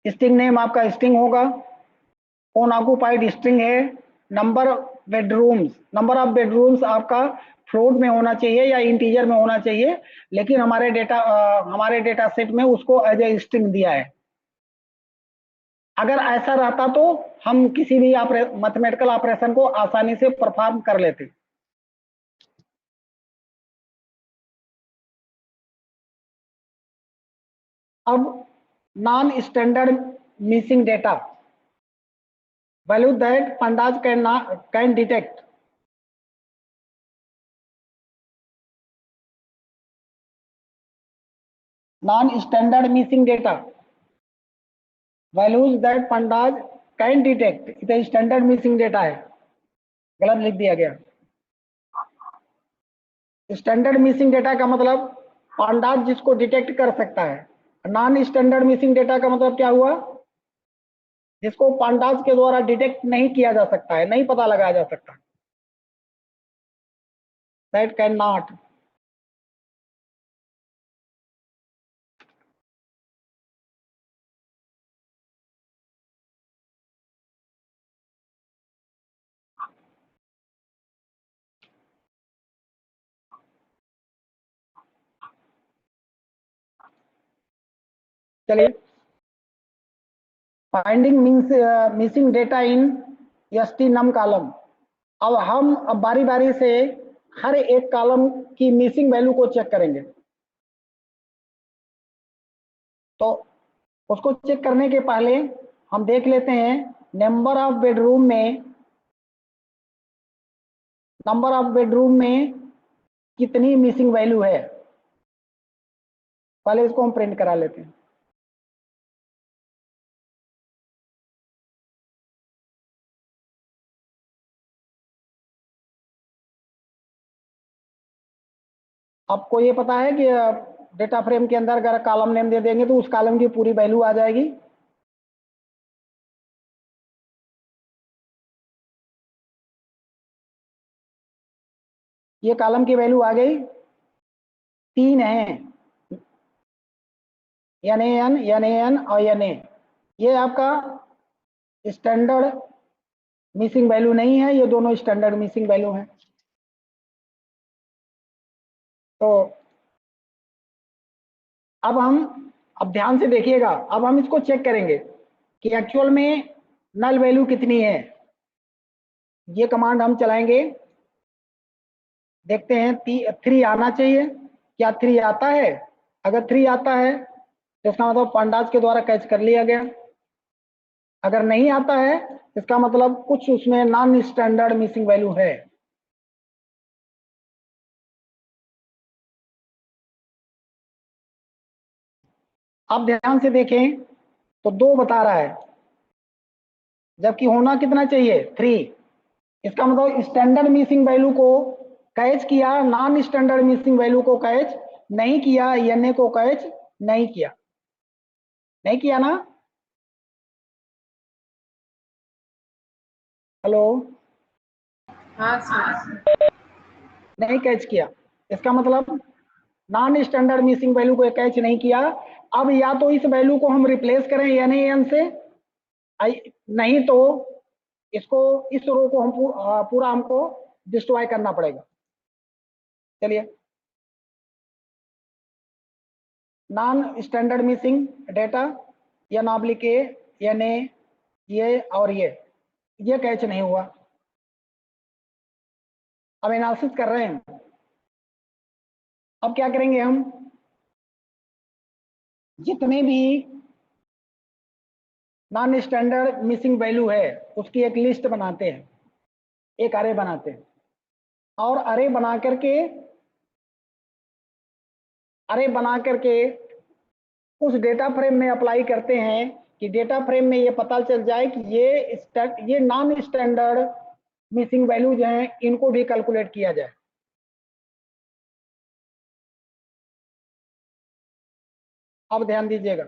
स्ट्रिंग नेम आपका स्ट्रिंग होगा, ओन ऑक्युपाइड स्ट्रिंग है, नंबर ऑफ बेडरूम्स आपका फ्लोट में होना चाहिए या इंटीजर में होना चाहिए, लेकिन हमारे डेटा सेट में उसको एज ए स्ट्रिंग दिया है। अगर ऐसा रहता तो हम किसी भी मैथमेटिकल ऑपरेशन को आसानी से परफॉर्म कर लेते। अब non standard missing data, value that pandas can detect. Non standard missing data, values that pandas can detect, इसे स्टैंडर्ड मिसिंग डेटा है, गलत लिख दिया गया। स्टैंडर्ड मिसिंग डेटा का मतलब पंडाज जिसको डिटेक्ट कर सकता है। नॉन स्टैंडर्ड मिसिंग डेटा का मतलब क्या हुआ? जिसको पंडाज के द्वारा डिटेक्ट नहीं किया जा सकता है, नहीं पता लगाया जा सकता, दैट कैन नॉट। चलिए, फाइंडिंग मिसिंग डेटा इन एसटी नम कॉलम। अब बारी बारी से हर एक कॉलम की मिसिंग वैल्यू को चेक करेंगे। तो उसको चेक करने के पहले हम देख लेते हैं नंबर ऑफ बेडरूम में कितनी मिसिंग वैल्यू है। पहले इसको हम प्रिंट करा लेते हैं। आपको ये पता है कि डेटा फ्रेम के अंदर अगर कॉलम नेम दे देंगे तो उस कॉलम की पूरी वैल्यू आ जाएगी। ये कॉलम की वैल्यू आ गई, 3 है, NaN, NaN और Na। ये आपका स्टैंडर्ड मिसिंग वैल्यू नहीं है, ये दोनों स्टैंडर्ड मिसिंग वैल्यू हैं। तो अब ध्यान से देखिएगा, अब हम इसको चेक करेंगे कि एक्चुअल में नल वैल्यू कितनी है। ये कमांड हम चलाएंगे, देखते हैं 3 आना चाहिए। क्या 3 आता है? अगर 3 आता है तो इसका मतलब पांडाज के द्वारा कैच कर लिया गया। अगर नहीं आता है इसका मतलब कुछ उसमें नॉन स्टैंडर्ड मिसिंग वैल्यू है। अब ध्यान से देखें तो 2 बता रहा है, जबकि होना कितना चाहिए? 3। इसका मतलब स्टैंडर्ड मिसिंग वैल्यू को कैच किया, नॉन स्टैंडर्ड मिसिंग वैल्यू को कैच नहीं किया, एनए को कैच नहीं किया। नहीं किया ना? हेलो, हाँ सर। नहीं कैच किया। इसका मतलब नॉन स्टैंडर्ड मिसिंग वैल्यू को कैच नहीं किया। अब या तो इस वैल्यू को हम रिप्लेस करें एन से, नहीं तो इसको, इस रो को हम पूरा हमको डिस्ट्रॉय करना पड़ेगा। चलिए, नॉन स्टैंडर्ड मिसिंग डेटा या नॉब्लिक एन ए, ये और ये कैच नहीं हुआ। अब एनालिसिस कर रहे हैं। अब क्या करेंगे हम? जितने भी नॉन स्टैंडर्ड मिसिंग वैल्यू है उसकी एक लिस्ट बनाते हैं, एक अरे बनाते हैं, और अरे बना करके उस डेटा फ्रेम में अप्लाई करते हैं कि डेटा फ्रेम में ये पता चल जाए कि ये नॉन स्टैंडर्ड मिसिंग वैल्यूज हैं, इनको भी कैलकुलेट किया जाए। अब ध्यान दीजिएगा,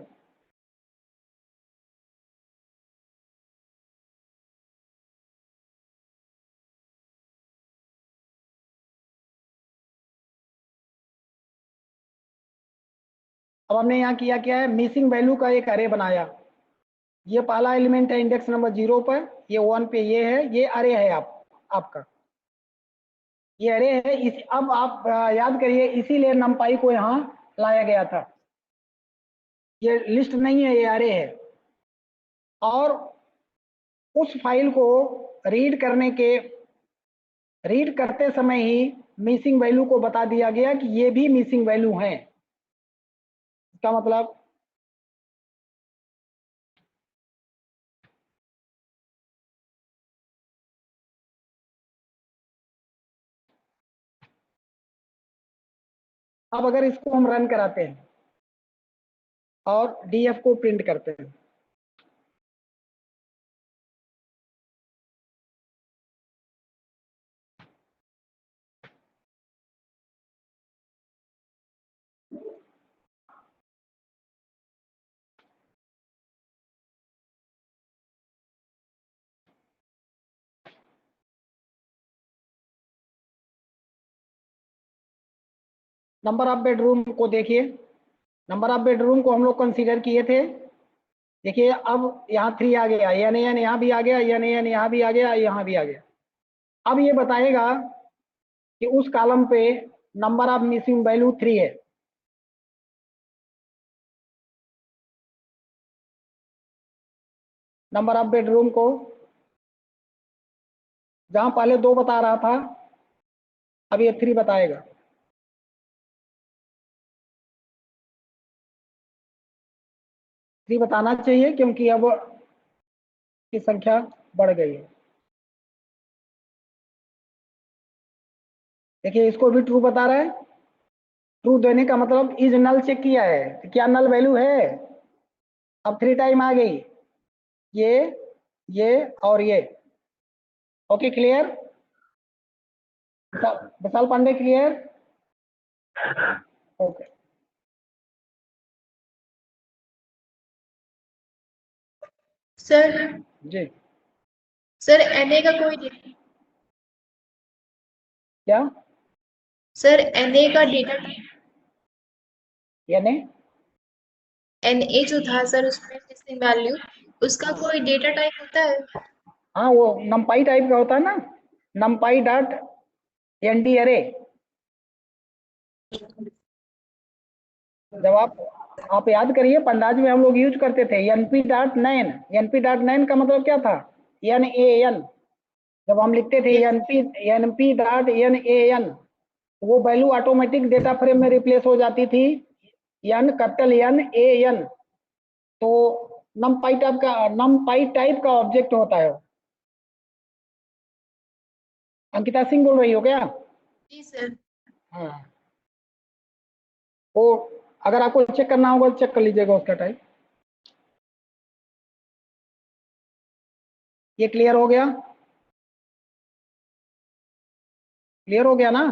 अब हमने यहाँ किया क्या है? मिसिंग वैल्यू का एक अरे बनाया। ये पहला एलिमेंट है इंडेक्स नंबर 0 पर, ये 1 पे ये है, ये अरे है आपका ये अरे है। अब आप याद करिए, इसीलिए नंपाई को यहाँ लाया गया था। ये लिस्ट नहीं है, ये अरे है। और उस फाइल को रीड करते समय ही मिसिंग वैल्यू को बता दिया गया कि ये भी मिसिंग वैल्यू है। इसका मतलब अब अगर इसको हम रन कराते हैं और डीएफ को प्रिंट करते हैं, नंबर ऑफ बेडरूम को देखिए। नंबर ऑफ बेडरूम को हम लोग कंसीडर किए थे। देखिए अब यहाँ 3 आ गया, एन यहाँ भी आ गया, एन यहाँ भी आ गया, यहाँ भी आ गया। अब ये बताएगा कि उस कॉलम पे नंबर ऑफ मिसिंग वैल्यू 3 है। नंबर ऑफ बेडरूम को जहां पहले 2 बता रहा था, अब ये 3 बताएगा। थ्री बताना चाहिए क्योंकि अब की संख्या बढ़ गई है। देखिए इसको भी ट्रू बता रहा है। ट्रू देने का मतलब इज नल चेक किया है, तो क्या नल वैल्यू है? अब 3 टाइम आ गई, ये और ये। Okay, clear? Vishal Pandey, clear? Okay, sir जी। सर एनए का कोई क्या? सर एनए का डेटा यानी NA जो था सर उसमें मिसिंग वैल्यू, उसका कोई डेटा टाइप होता है? हाँ, वो नमपाई टाइप का होता है ना, नमपाई डॉट एनडी अरे। जब आप याद करिए, पंडाज में हम लोग यूज करते थे एनपी डॉट नैन। एनपी डॉट नैन का मतलब क्या था? NaN। जब हम लिखते थे Yes. एनपी डॉट NaN, वो वैल्यू ऑटोमेटिक डेटा फ्रेम में रिप्लेस हो जाती थी कैपिटल NaN। तो नमपाई टाइप का ऑब्जेक्ट होता है। अंकिता सिंह बोल रही हो क्या? जी सर। हाँ, वो अगर आपको चेक करना होगा तो चेक कर लीजिएगा उसका टाइप। ये क्लियर हो गया? क्लियर हो गया ना?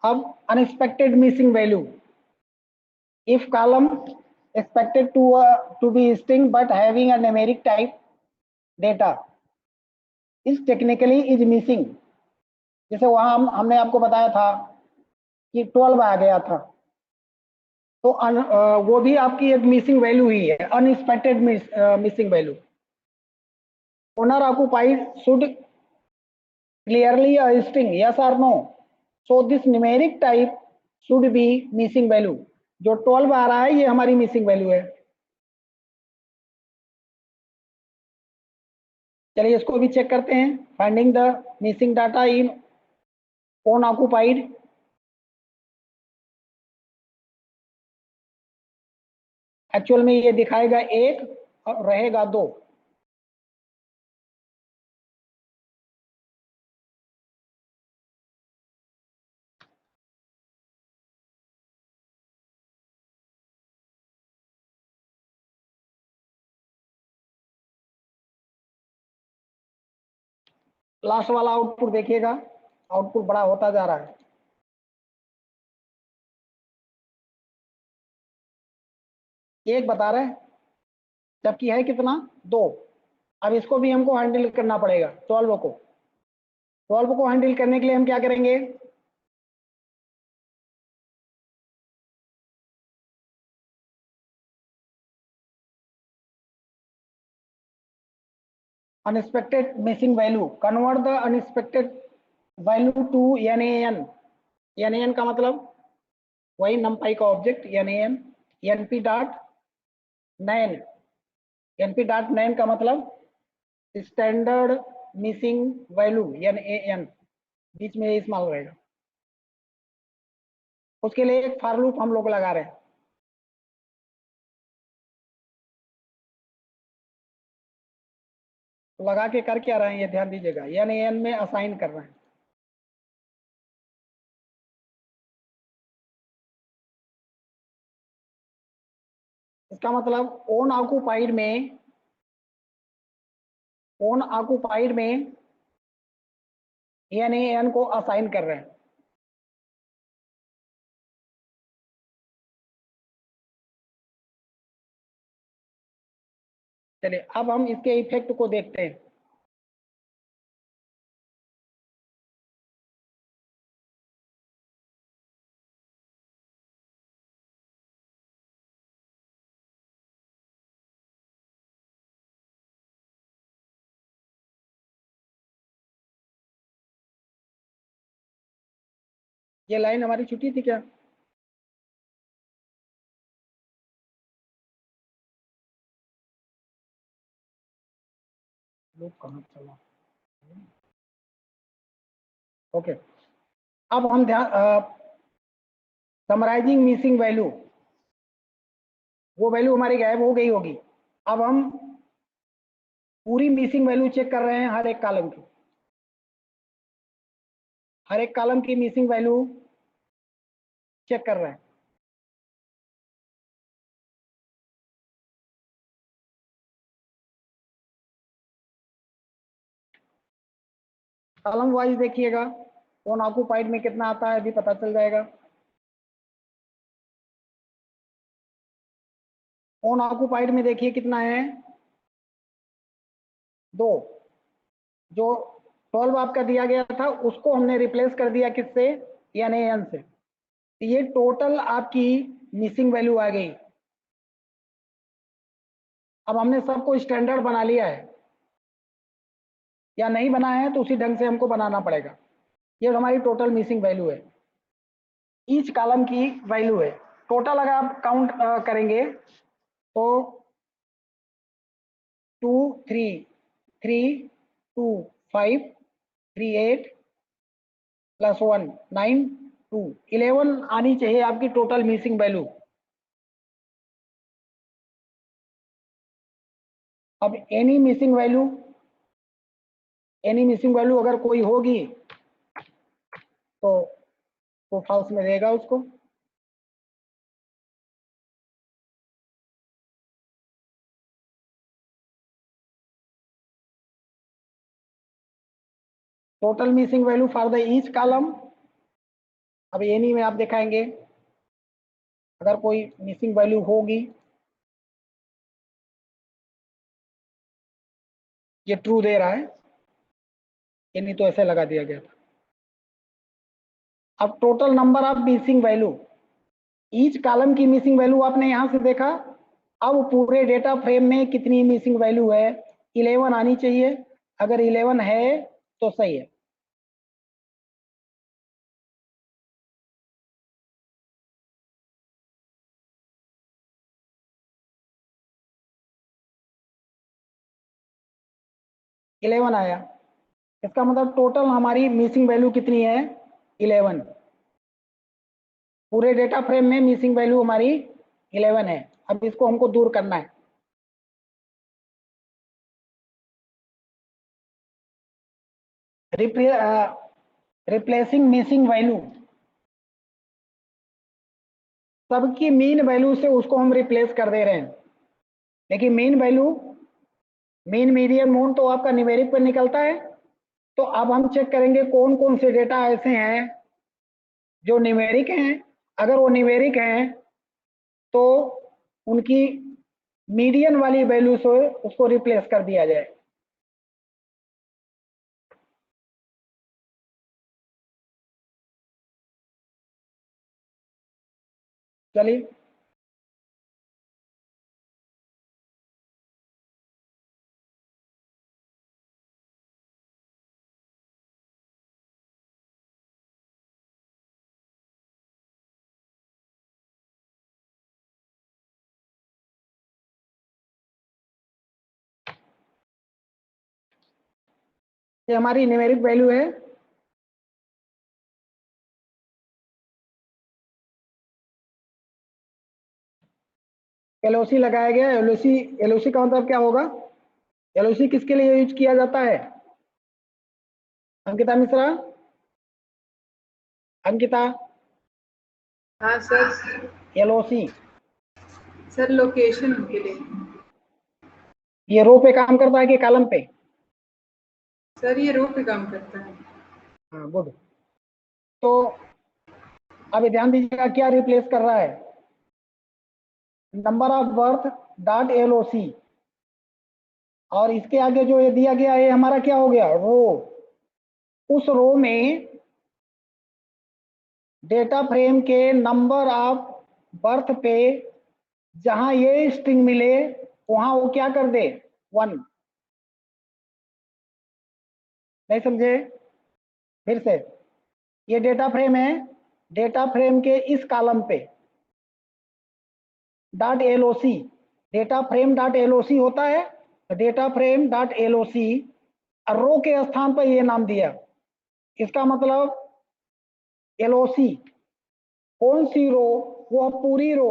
अब unexpected missing value, if column expected to be string but having a numeric type data is technically is missing। जैसे वहां हमने आपको बताया था कि 12 आ गया था, तो वो भी आपकी एक मिसिंग वैल्यू ही है, unexpected missing value. Owner occupied should clearly a string, yes or no? So this numeric type should be missing value। जो 12 आ रहा है ये हमारी मिसिंग वैल्यू है। चलिए इसको भी चेक करते हैं। Finding the missing data in own occupied. Actual में ये दिखाएगा 1 और रहेगा 2। लास्ट वाला आउटपुट देखिएगा, आउटपुट बड़ा होता जा रहा है। एक बता रहे हैं जबकि है कितना? 2। अब इसको भी हमको हैंडल करना पड़ेगा। 12 को हैंडल करने के लिए हम क्या करेंगे? Unexpected missing value, convert the unexpected value to NaN। NaN का मतलब वही नमपाई का object NaN। np dot nan, np dot nan का मतलब स्टैंडर्ड मिसिंग वैल्यू NaN, बीच में स्मॉल रहेगा। उसके लिए एक फॉर लूप हम लोग लगा रहे हैं। लगा के कर क्या रहे हैं ये ध्यान दीजिएगा, NaN में असाइन कर रहे हैं। इसका मतलब ओन ऑक्युपाइड में NaN को असाइन कर रहे हैं। चलिए अब हम इसके इफेक्ट को देखते हैं। ये लाइन हमारी छुट्टी थी क्या? लूप कहाँ चला? ओके, अब हम ध्यान समराइजिंग मिसिंग वैल्यू, वो वैल्यू हमारी गायब हो गई होगी। अब हम पूरी मिसिंग वैल्यू चेक कर रहे हैं, हर एक कॉलम की, हर एक कॉलम की मिसिंग वैल्यू चेक कर रहे हैं। कॉलम वाइज देखिएगा, कौन ऑक्युपाइड में कितना आता है अभी पता चल जाएगा। ऑन ऑक्युपाइड में देखिए कितना है? 2। जो 12 आपका दिया गया था उसको हमने रिप्लेस कर दिया किससे? NaN से। तो ये टोटल आपकी मिसिंग वैल्यू आ गई। अब हमने सबको स्टैंडर्ड बना लिया है या नहीं बनाया है, तो उसी ढंग से हमको बनाना पड़ेगा। ये हमारी टोटल मिसिंग वैल्यू है, ईच कॉलम की वैल्यू है। टोटल अगर आप काउंट करेंगे तो 2 3 3 2 5 3 8 प्लस 1 9 2 11 आनी चाहिए आपकी टोटल मिसिंग वैल्यू। अब एनी मिसिंग वैल्यू अगर कोई होगी तो वो फॉल्स में रहेगा उसको। Total missing value for the each column. अब एनी में आप दिखाएंगे अगर कोई मिसिंग वैल्यू होगी, ये ट्रू दे रहा है, ये नहीं तो ऐसे लगा दिया गया था। अब total number of missing value, each column की मिसिंग वैल्यू आपने यहां से देखा। अब पूरे डेटा फ्रेम में कितनी मिसिंग वैल्यू है, 11 आनी चाहिए। अगर 11 है तो सही है। इलेवन आया, इसका मतलब टोटल हमारी मिसिंग वैल्यू कितनी है, 11। पूरे डेटा फ्रेम में मिसिंग वैल्यू हमारी 11 है। अब इसको हमको दूर करना है। रिप्लेसिंग मिसिंग वैल्यू, सबकी मीन वैल्यू से उसको हम रिप्लेस कर दे रहे हैं। लेकिन mean value, mean median mode तो आपका न्यूमेरिक पर निकलता है। तो अब हम चेक करेंगे कौन कौन से डेटा ऐसे हैं जो न्यूमेरिक हैं। अगर वो न्यूमेरिक हैं तो उनकी मीडियन वाली वैल्यू से उसको रिप्लेस कर दिया जाए। चलिए ये हमारी न्यूमेरिक वैल्यू है। एलओसी लगाया गया। एलओसी, एलओसी का मतलब क्या होगा, एलओसी किसके लिए यूज किया जाता है, अंकिता मिश्रा, अंकिता। हाँ सर। एलओसी सर लोकेशन के लिए। ये रो पे काम करता है कि कॉलम पे? सर ये रो पे काम करता है। हाँ गुड। तो अब ध्यान दीजिएगा क्या रिप्लेस कर रहा है, number of birth dot LOC, और इसके आगे जो ये दिया गया है हमारा क्या हो गया, रो। उस रो में डेटा फ्रेम के नंबर ऑफ बर्थ पे जहां ये स्ट्रिंग मिले वहां वो क्या कर दे, 1। नहीं समझे, फिर से। ये डेटा फ्रेम है, डेटा फ्रेम के इस कॉलम पे dot LOC, data frame dot LOC होता है। डेटा फ्रेम डॉट एलओसी रो के स्थान पर ये नाम दिया। इसका मतलब एलओसी कौन सी रो, वह पूरी रो,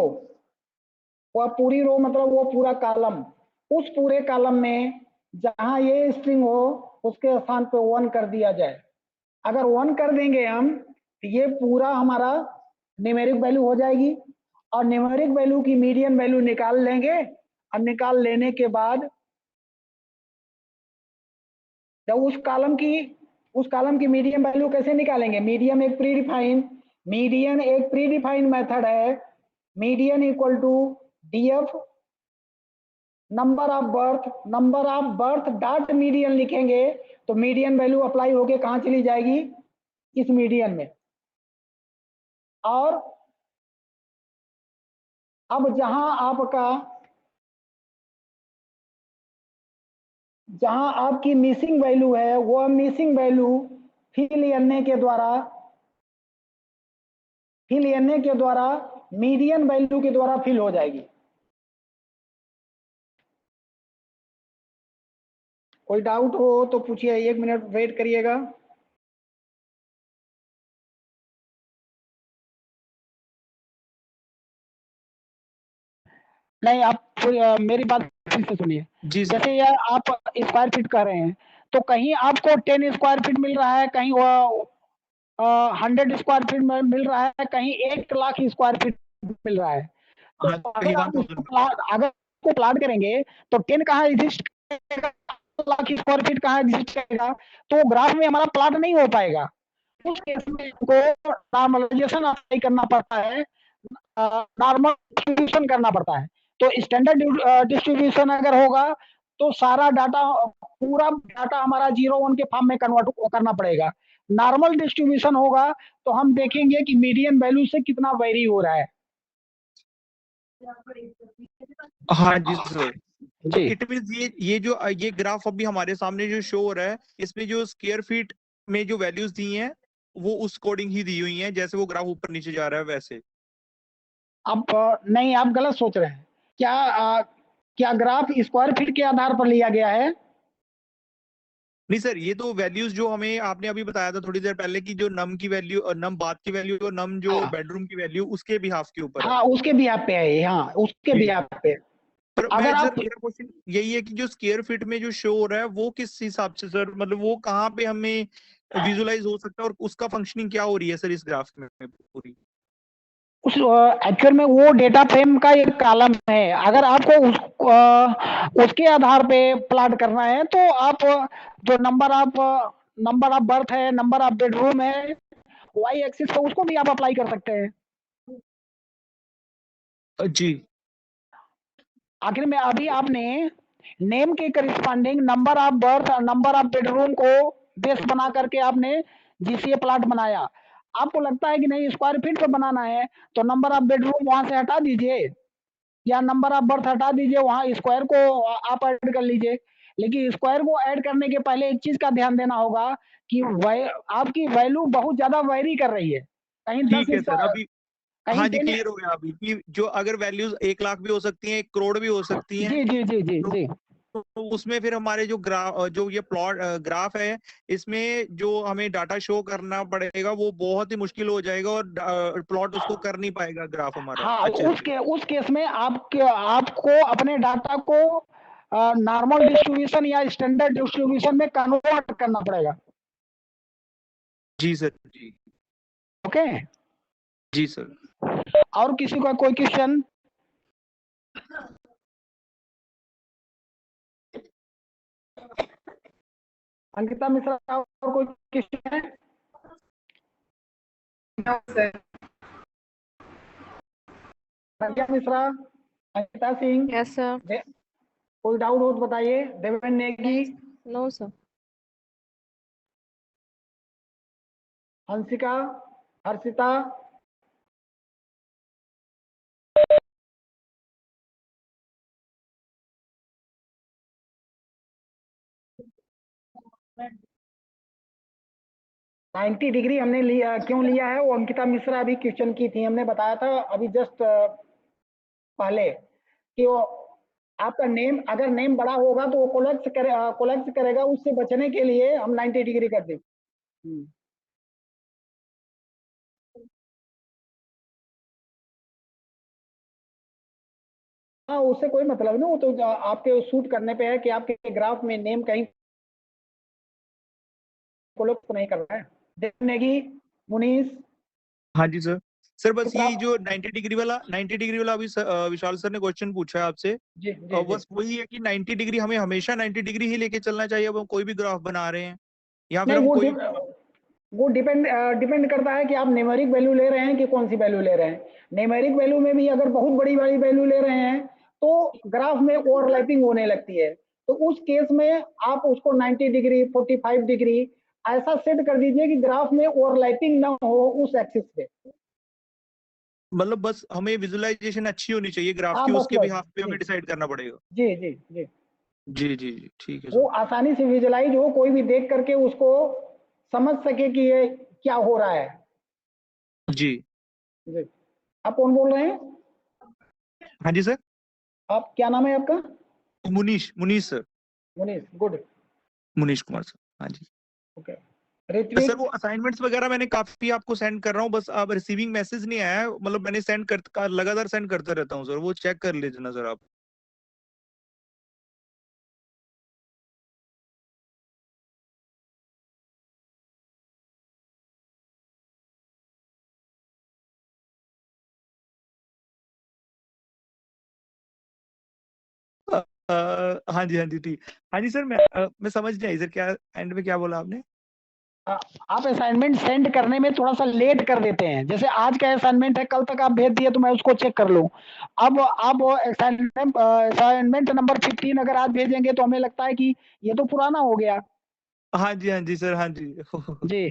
वह पूरी रो मतलब वो पूरा कॉलम। उस पूरे कॉलम में जहां ये स्ट्रिंग हो उसके स्थान पे 1 कर दिया जाए। अगर 1 कर देंगे हम तो ये पूरा हमारा न्यूमेरिक वैल्यू हो जाएगी। और न्यूमेरिक वैल्यू की मीडियन वैल्यू निकाल लेंगे। और निकाल लेने के बाद जब उस कॉलम की मीडियन वैल्यू कैसे निकालेंगे, मीडियन एक प्री डिफाइंड मेथड है। Median equal to df number of birth dot median लिखेंगे तो मीडियन वैल्यू अप्लाई होके कहां चली जाएगी, इस मीडियन में। और अब जहां आपकी मिसिंग वैल्यू है, वो मिसिंग वैल्यू फिल करने के द्वारा मीडियन वैल्यू के द्वारा फिल हो जाएगी। कोई डाउट हो तो पूछिए, 1 मिनट वेट करिएगा। नहीं, आप मेरी बात फिर से सुनिए। जी सर। जैसे ये आप स्क्वायर फीट कह रहे हैं, तो कहीं आपको 10 स्क्वायर फीट मिल रहा है, कहीं 100 स्क्वायर फीट में मिल रहा है, कहीं 1 लाख स्क्वायर फीट मिल रहा है। तो हाँ, कहीं अगर आप 1000 उसको प्लाट करेंगे तो 10 कहाँ एग्जिस्ट करेगा, लाख स्क्वायर फीट कहाँ एग्जिस्ट करेगा, तो ग्राफ में हमारा प्लाट नहीं हो पाएगा। उस केस में हमको नॉर्मलाइजेशन अप्लाई करना पड़ता है, नॉर्मल डिस्ट्रीब्यूशन करना पड़ता है। तो स्टैंडर्ड डिस्ट्रीब्यूशन अगर होगा तो सारा डाटा, पूरा डाटा हमारा 0 1 के फॉर्म में कन्वर्ट करना पड़ेगा। नॉर्मल डिस्ट्रीब्यूशन होगा तो हम देखेंगे कि मीडियन वैल्यू से कितना वेरी हो रहा है। हाँ जी सर। तो जी, इट मीन ये ग्राफ अभी हमारे सामने जो शो हो रहा है, इसमें जो स्क्वायर फीट में जो वैल्यूज दी हैं वो उस कोडिंग ही दी हुई हैं, जैसे वो ग्राफ ऊपर नीचे जा रहा है वैसे। अब नहीं, आप गलत सोच रहे हैं। क्या ग्राफ स्क्वायर फीट के आधार पर लिया गया है? नहीं सर, ये तो वैल्यूज जो हमें आपने अभी बताया था थोड़ी देर पहले की, जो नम की वैल्यू और नम बाथ की वैल्यू और नम जो हाँ, बेडरूम की वैल्यू, उसके बिहाफ के ऊपर है। हाँ, उसके बिहाफ पे है ये, हाँ, उसके जी। बिहाफ पे। पर मैं अगर सर, आप मेरा क्वेश्चन यही है कि जो स्क्वायर फीट में जो शो हो रहा है वो किस हिसाब से सर, मतलब वो कहाँ पे हमें विजुलाइज हो सकता है और उसका फंक्शनिंग क्या हो रही है सर इस ग्राफ में पूरी? उस एक्चुअल में वो डेटा फ्रेम का एक कॉलम है। अगर आपको उसके आधार पे प्लॉट करना है तो आप जो नंबर ऑफ बर्थ है, नंबर ऑफ बेडरूम है, वाई एक्सिस पे उसको भी आप अप्लाई कर सकते हैं। जी। आखिर में अभी आपने नेम के करिस्पॉन्डिंग नंबर ऑफ बर्थ और नंबर ऑफ बेडरूम को बेस बना करके आपने जीसीए प्लॉट बनाया। आपको लगता है कि नहीं स्क्वायर फीट पे बनाना है, तो नंबर ऑफ बेडरूम वहां से हटा दीजिए या नंबर ऑफ बर्थ हटा दीजिए, वहां स्क्वायर को आप ऐड कर लीजिए। लेकिन स्क्वायर को ऐड करने के पहले एक चीज का ध्यान देना होगा कि आपकी वैल्यू बहुत ज्यादा वेरी कर रही है। कहीं ठीक है 10 सर। अभी कहीं हाँ जी, 10। क्लियर हो गया अभी कि जो अगर वैल्यूज 1 लाख भी हो सकती हैं, 1 करोड़ भी हो सकती हैं। जी, जी, जी, जी, तो जी। तो उसमें फिर हमारे जो ये ग्राफ है, इसमें जो हमें डाटा शो करना पड़ेगा वो बहुत ही मुश्किल हो जाएगा और प्लॉट उसको कर नहीं पाएगा ग्राफ हमारा हाँ, अच्छे से। उस केस में आपको अपने डाटा को नॉर्मल डिस्ट्रीब्यूशन या स्टैंडर्ड डिस्ट्रीब्यूशन में कन्वर्ट करना पड़ेगा। जी सर। जी। ओके। जी सर। और किसी का कोई क्वेश्चन? अंकिता मिश्रा, और कोई क्वेश्चन है? Sir. Sandhya Mishra, Ankita Singh, yes sir. कोई डाउट हो तो बताइए। Devendra Negi, no sir. Hansika, Harshita, ninety degree हमने लिया, क्यों लिया है वो अंकिता मिश्रा अभी क्वेश्चन की थी, हमने बताया था अभी जस्ट पहले कि वो आपका नेम, अगर नेम बड़ा होगा तो वो कोलेप्स करेगा, उससे बचने के लिए हम 90 डिग्री कर दें। हाँ, उससे कोई मतलब नहीं, वो तो आपके शूट करने पे है कि आपके ग्राफ में नेम कहीं कोलेप्स नहीं कर रहा है। देखनेगी मुनीस। हाँ जी सर। सर बस चित्रा। ये जो 90 डिग्री वाला अभी विशाल सर ने क्वेश्चन पूछा है आपसे, जी, जी, जी। बस वही है कि 90 डिग्री हमें हमेशा 90 डिग्री ही लेके चलना चाहिए अब हम कोई भी ग्राफ बना रहे हैं, या फिर नहीं, हम कोई। वो डिपेंड करता है कि आप न्यूमेरिक वैल्यू ले रहे हैं कि कौन सी वैल्यू ले रहे हैं। न्यूमेरिक वैल्यू में भी अगर बहुत बड़ी बड़ी वैल्यू ले रहे हैं तो ग्राफ में ओवरलैपिंग होने लगती है। तो उस केस में आप उसको 90 डिग्री, 45 डिग्री ऐसा सेट कर दीजिए कि ग्राफ में ओवरलैपिंग ना हो उस एक्सिस पे। मतलब बस हमें विजुअलाइजेशन अच्छी होनी चाहिए ग्राफ हाँ की, बस उसके बस बिहाफ पे जी हमें डिसाइड करना पड़ेगा। जी जी जी, जी जी जी, ठीक है वो सर। आसानी से विजुलाइज हो, कोई भी देख करके उसको समझ सके कि ये क्या हो रहा है। जी जी, आप कौन बोल रहे हैं? हाँ जी सर। आप क्या नाम है आपका? Munish, Munish sir, Munish, good, Munish Kumar sir. हाँ जी ओके। सर, ऋत्विक, वो असाइनमेंट्स वगैरह मैंने काफी आपको सेंड कर रहा हूँ, बस अब रिसीविंग मैसेज नहीं आया है, मतलब मैंने लगातार सेंड करता रहता हूँ सर, वो चेक कर लीजिए सर आप। हाँ जी, हाँ जी, ठीक। हाँ जी सर, मैं समझ नहीं आई सर, क्या एंड में क्या बोला आपने? आप असाइनमेंट सेंड करने में थोड़ा सा लेट कर देते हैं। जैसे आज का असाइनमेंट है, कल तक आप भेज दिए तो मैं उसको चेक कर लूँ। अब आप असाइनमेंट नंबर 15 अगर आज भेजेंगे तो हमें लगता है कि ये तो पुराना हो गया। हाँ जी सर, हाँ जी। जी,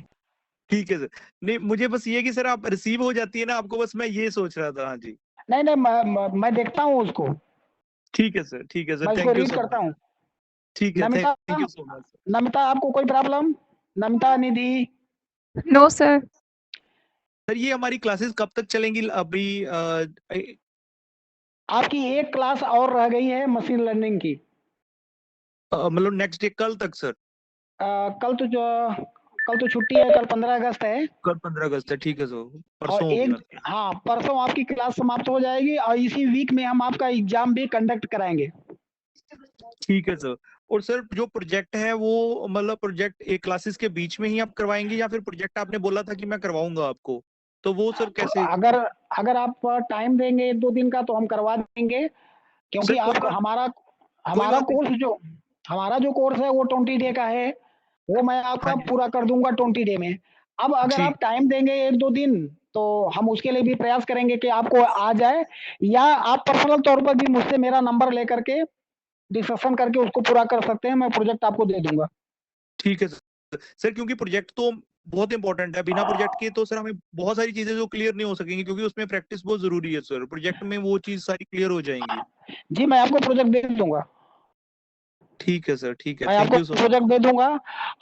ठीक है सर। नहीं, मुझे बस ये है कि सर आप रिसीव हो जाती है ना आपको, बस मैं ये सोच रहा था। हाँ जी, नहीं नहीं, मैं देखता हूँ उसको, ठीक है सर, ठीक है सर, मैं उसको थैंक यू रीड सो करता मच। हूँ। ठीक है, Namita, thank you so much. Namita आपको कोई प्रॉब्लम? नमिता, निधि, नो सर। सर ये हमारी क्लासेस कब तक चलेंगी अभी? आपकी एक क्लास और रह गई है मशीन लर्निंग की। मतलब नेक्स्ट डे कल तक सर? कल तो जो कल तो छुट्टी है, कल 15 अगस्त है। कल 15 अगस्त है, ठीक है सर, और परसों होगी एक, मतलब। हाँ परसों आपकी क्लास समाप्त हो जाएगी और इसी वीक में हम आपका एग्जाम भी कंडक्ट कराएंगे। ठीक है सर। और सर जो प्रोजेक्ट है वो मतलब प्रोजेक्ट एक क्लासेस के बीच में ही आप करवाएंगे, या फिर प्रोजेक्ट आपने बोला था कि मैं करवाऊंगा आपको, तो वो सर कैसे? अगर अगर आप टाइम देंगे 1-2 दिन का तो हम करवा देंगे, क्योंकि सर आप हमारा कोई हमारा बात नहीं कोर्स जो हमारा जो कोर्स है वो 20 डे का है। वो मैं हाँ आपका जी, पूरा कर दूंगा 20 डे में। अब अगर ठीक। आप टाइम देंगे 1-2 दिन तो हम उसके लिए भी प्रयास करेंगे कि आपको आ जाए, या आप पर्सनल तौर पर भी मुझसे मेरा नंबर लेकर के डिस्कशन करके उसको पूरा कर सकते हैं। मैं प्रोजेक्ट आपको दे दूंगा। ठीक है सर। सर क्योंकि प्रोजेक्ट तो बहुत इंपॉर्टेंट है, बिना प्रोजेक्ट के तो सर हमें बहुत सारी चीजें जो क्लियर नहीं हो सकेंगी, क्योंकि उसमें प्रैक्टिस बहुत जरूरी है सर, प्रोजेक्ट में वो चीज सारी क्लियर हो जाएंगी। जी, मैं आपको प्रोजेक्ट दे दूंगा। ठीक है सर, ठीक है, मैं थैंक आपको यू सो मच। प्रोजेक्ट दे दूंगा।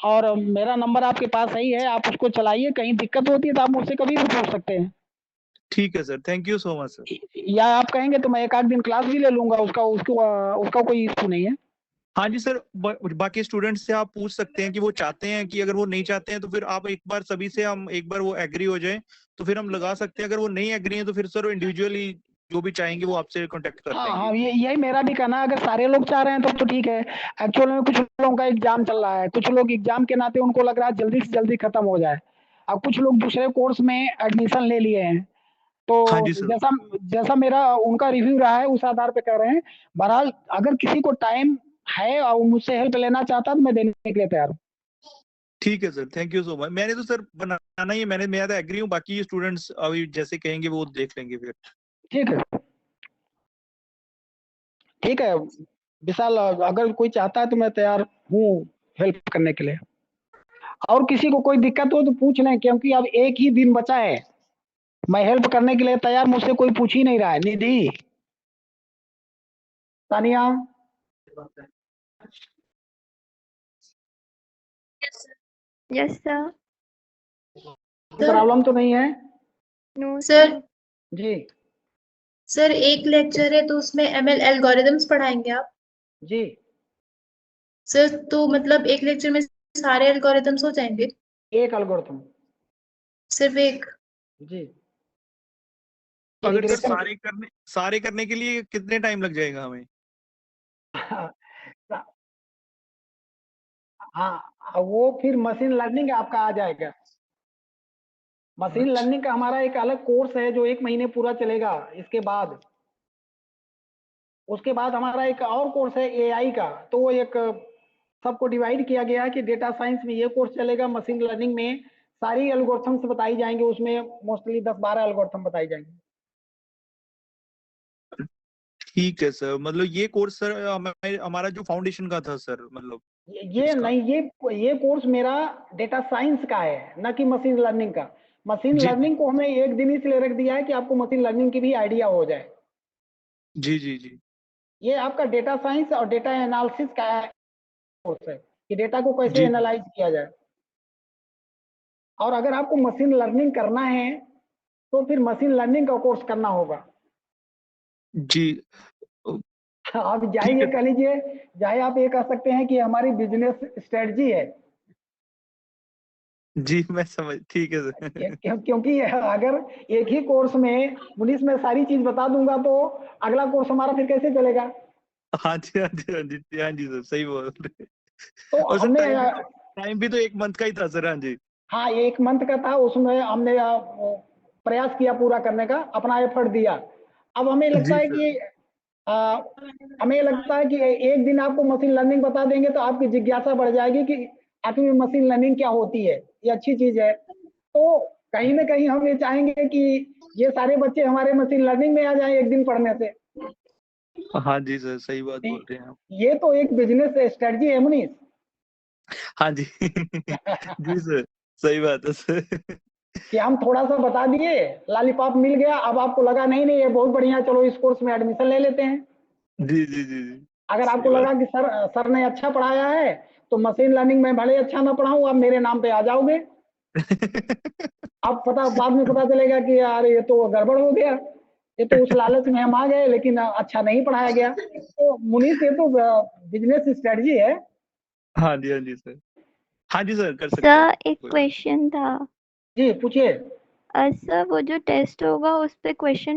और मेरा नंबर आपके पास ही है, आप उसको चलाइए। कहीं दिक्कत होती है तो आप मुझसे कभी भी पूछ सकते हैं। ठीक है sir, thank you so much sir. या आप कहेंगे तो मैं 1-8 दिन क्लास भी ले लूंगा, उसका कोई इशू नहीं है। हाँ जी सर, बाकी स्टूडेंट्स से आप पूछ सकते हैं कि वो चाहते हैं, कि अगर वो नहीं चाहते हैं तो फिर आप एक बार सभी से हम एक बार वो एग्री हो जाए तो फिर हम लगा सकते हैं। अगर वो नहीं एग्री है तो फिर सर इंडिविजुअली जो भी चाहेंगे वो आपसे कांटेक्ट कर हाँ लेंगे। हाँ, यही मेरा भी कहना है। अगर सारे लोग चाह रहे हैं तो ठीक है। एक्चुअल में कुछ लोगों का एग्जाम चल रहा है, कुछ लोग एग्जाम के नाते उनको लग रहा है जल्दी से जल्दी खत्म हो जाए। अब कुछ लोग दूसरे कोर्स में एडमिशन ले लिए हैं। तो हाँ जी सर, जैसा जैसा मेरा उनका रिव्यू रहा है उस आधार पे कह रहे हैं। बहरहाल अगर किसी को टाइम है और मुझसे हेल्प लेना चाहता है तो मैं देने के लिए तैयार हूँ। ठीक है sir, thank you so much. मैंने तो सर बनाना ही है, मैं तो एग्री हूँ, बाकी स्टूडेंट्स अभी जैसे कहेंगे वो देख लेंगे फिर। ठीक है, ठीक है विशाल, अगर कोई चाहता है तो मैं तैयार हूँ हेल्प करने के लिए। और किसी को कोई दिक्कत हो तो पूछ लें, क्योंकि अब एक ही दिन बचा है। मैं हेल्प करने के लिए तैयार, मुझसे कोई पूछ ही नहीं रहा है। Nidhi, Tania, yes sir. Sir problem तो नहीं है? No sir sir. जी सर एक लेक्चर है तो उसमें एमएल एल्गोरिदम्स पढ़ाएंगे आप? जी, सर तो मतलब एक लेक्चर में सारे एल्गोरिदम्स हो जाएंगे? एक एल्गोरिथम, सिर्फ एक? जी। ये अगर सर रिग्रेशन सारे करने के लिए कितने टाइम लग जाएगा हमें? हाँ, वो फिर मशीन लर्निंग आपका आ जाएगा। मशीन अच्छा, लर्निंग का हमारा एक अलग कोर्स है जो 1 महीने पूरा चलेगा। इसके बाद उसके बाद हमारा एक और कोर्स है एआई का। तो वो एक सबको डिवाइड किया गया है कि डेटा साइंस में ये कोर्स चलेगा, मशीन लर्निंग में सारी एल्गोरिथम्स बताई जाएंगे, उसमें मोस्टली 10-12 एल्गोरिथम बताई जाएंगे। ठीक है सर, मतलब ये कोर्स सर हमारा जो फाउंडेशन का था सर, मतलब ये इसका। नहीं, ये कोर्स मेरा डेटा साइंस का है, न कि मशीन लर्निंग का। मशीन जी लर्निंग को हमें एक दिन इसलिए रख दिया है कि आपको मशीन लर्निंग की भी आइडिया हो जाए। जी जी जी ये आपका डेटा साइंस और डेटा एनालिसिस का कोर्स है कि डेटा को कैसे जी एनालाइज किया जाए। और अगर आपको मशीन लर्निंग करना है तो फिर मशीन लर्निंग का कोर्स करना होगा। जी आप ठीक जाइए है। कह लीजिए, चाहे आप ये कह सकते हैं कि हमारी बिजनेस स्ट्रेटजी है। जी मैं समझ, ठीक है सर। क्योंकि अगर एक ही कोर्स में मुनीष में सारी चीज बता दूंगा तो अगला कोर्स हमारा फिर कैसे चलेगा। हाँ जी हाँ जी हाँ जी हाँ जी सर, सही बोल रहे। तो और सर हमने टाइम भी तो 1 मंथ का ही था सर। हाँ जी हाँ, 1 मंथ का था, उसमें हमने प्रयास किया पूरा करने का, अपना एफर्ट दिया। अब हमें लगता जी है सर। कि आ, हमें लगता है कि एक दिन आपको मशीन लर्निंग बता देंगे तो आपकी जिज्ञासा बढ़ जाएगी कि आखिर में मशीन लर्निंग क्या होती है। ये अच्छी चीज है। तो कहीं ना कहीं हम ये चाहेंगे कि ये सारे बच्चे हमारे मशीन लर्निंग में आ जाएं एक दिन पढ़ने से। हाँ जी सर, सही बात बोल रहे हैं आप। ये तो एक बिजनेस स्ट्रेटजी है मुनीष। हाँ जी जी सर, सही बात है सर। कि हम थोड़ा सा बता दिए, लॉलीपॉप मिल गया, अब आपको लगा नहीं नहीं ये बहुत बढ़िया, चलो इस कोर्स में एडमिशन ले लेते हैं। जी जी जी जी, अगर सही आपको बात। लगा कि सर ने अच्छा पढ़ाया है तो मशीन लर्निंग में भले अच्छा ना पढ़ाऊं, आप मेरे नाम पे आ जाओगे। अब बाद में पता चलेगा कि यार ये तो गड़बड़ हो गया, ये तो उस लालच में हम आ गए लेकिन अच्छा नहीं पढ़ाया गया। तो मुनीष ये तो बिजनेस स्ट्रेटजी है। हाँ जी सर। हाँ जी सर, कर सकते हैं। सर एक कोई बात क्वेश्चन था। जी पूछिए। सर वो जो टेस्ट होगा उस पे क्वेश्चन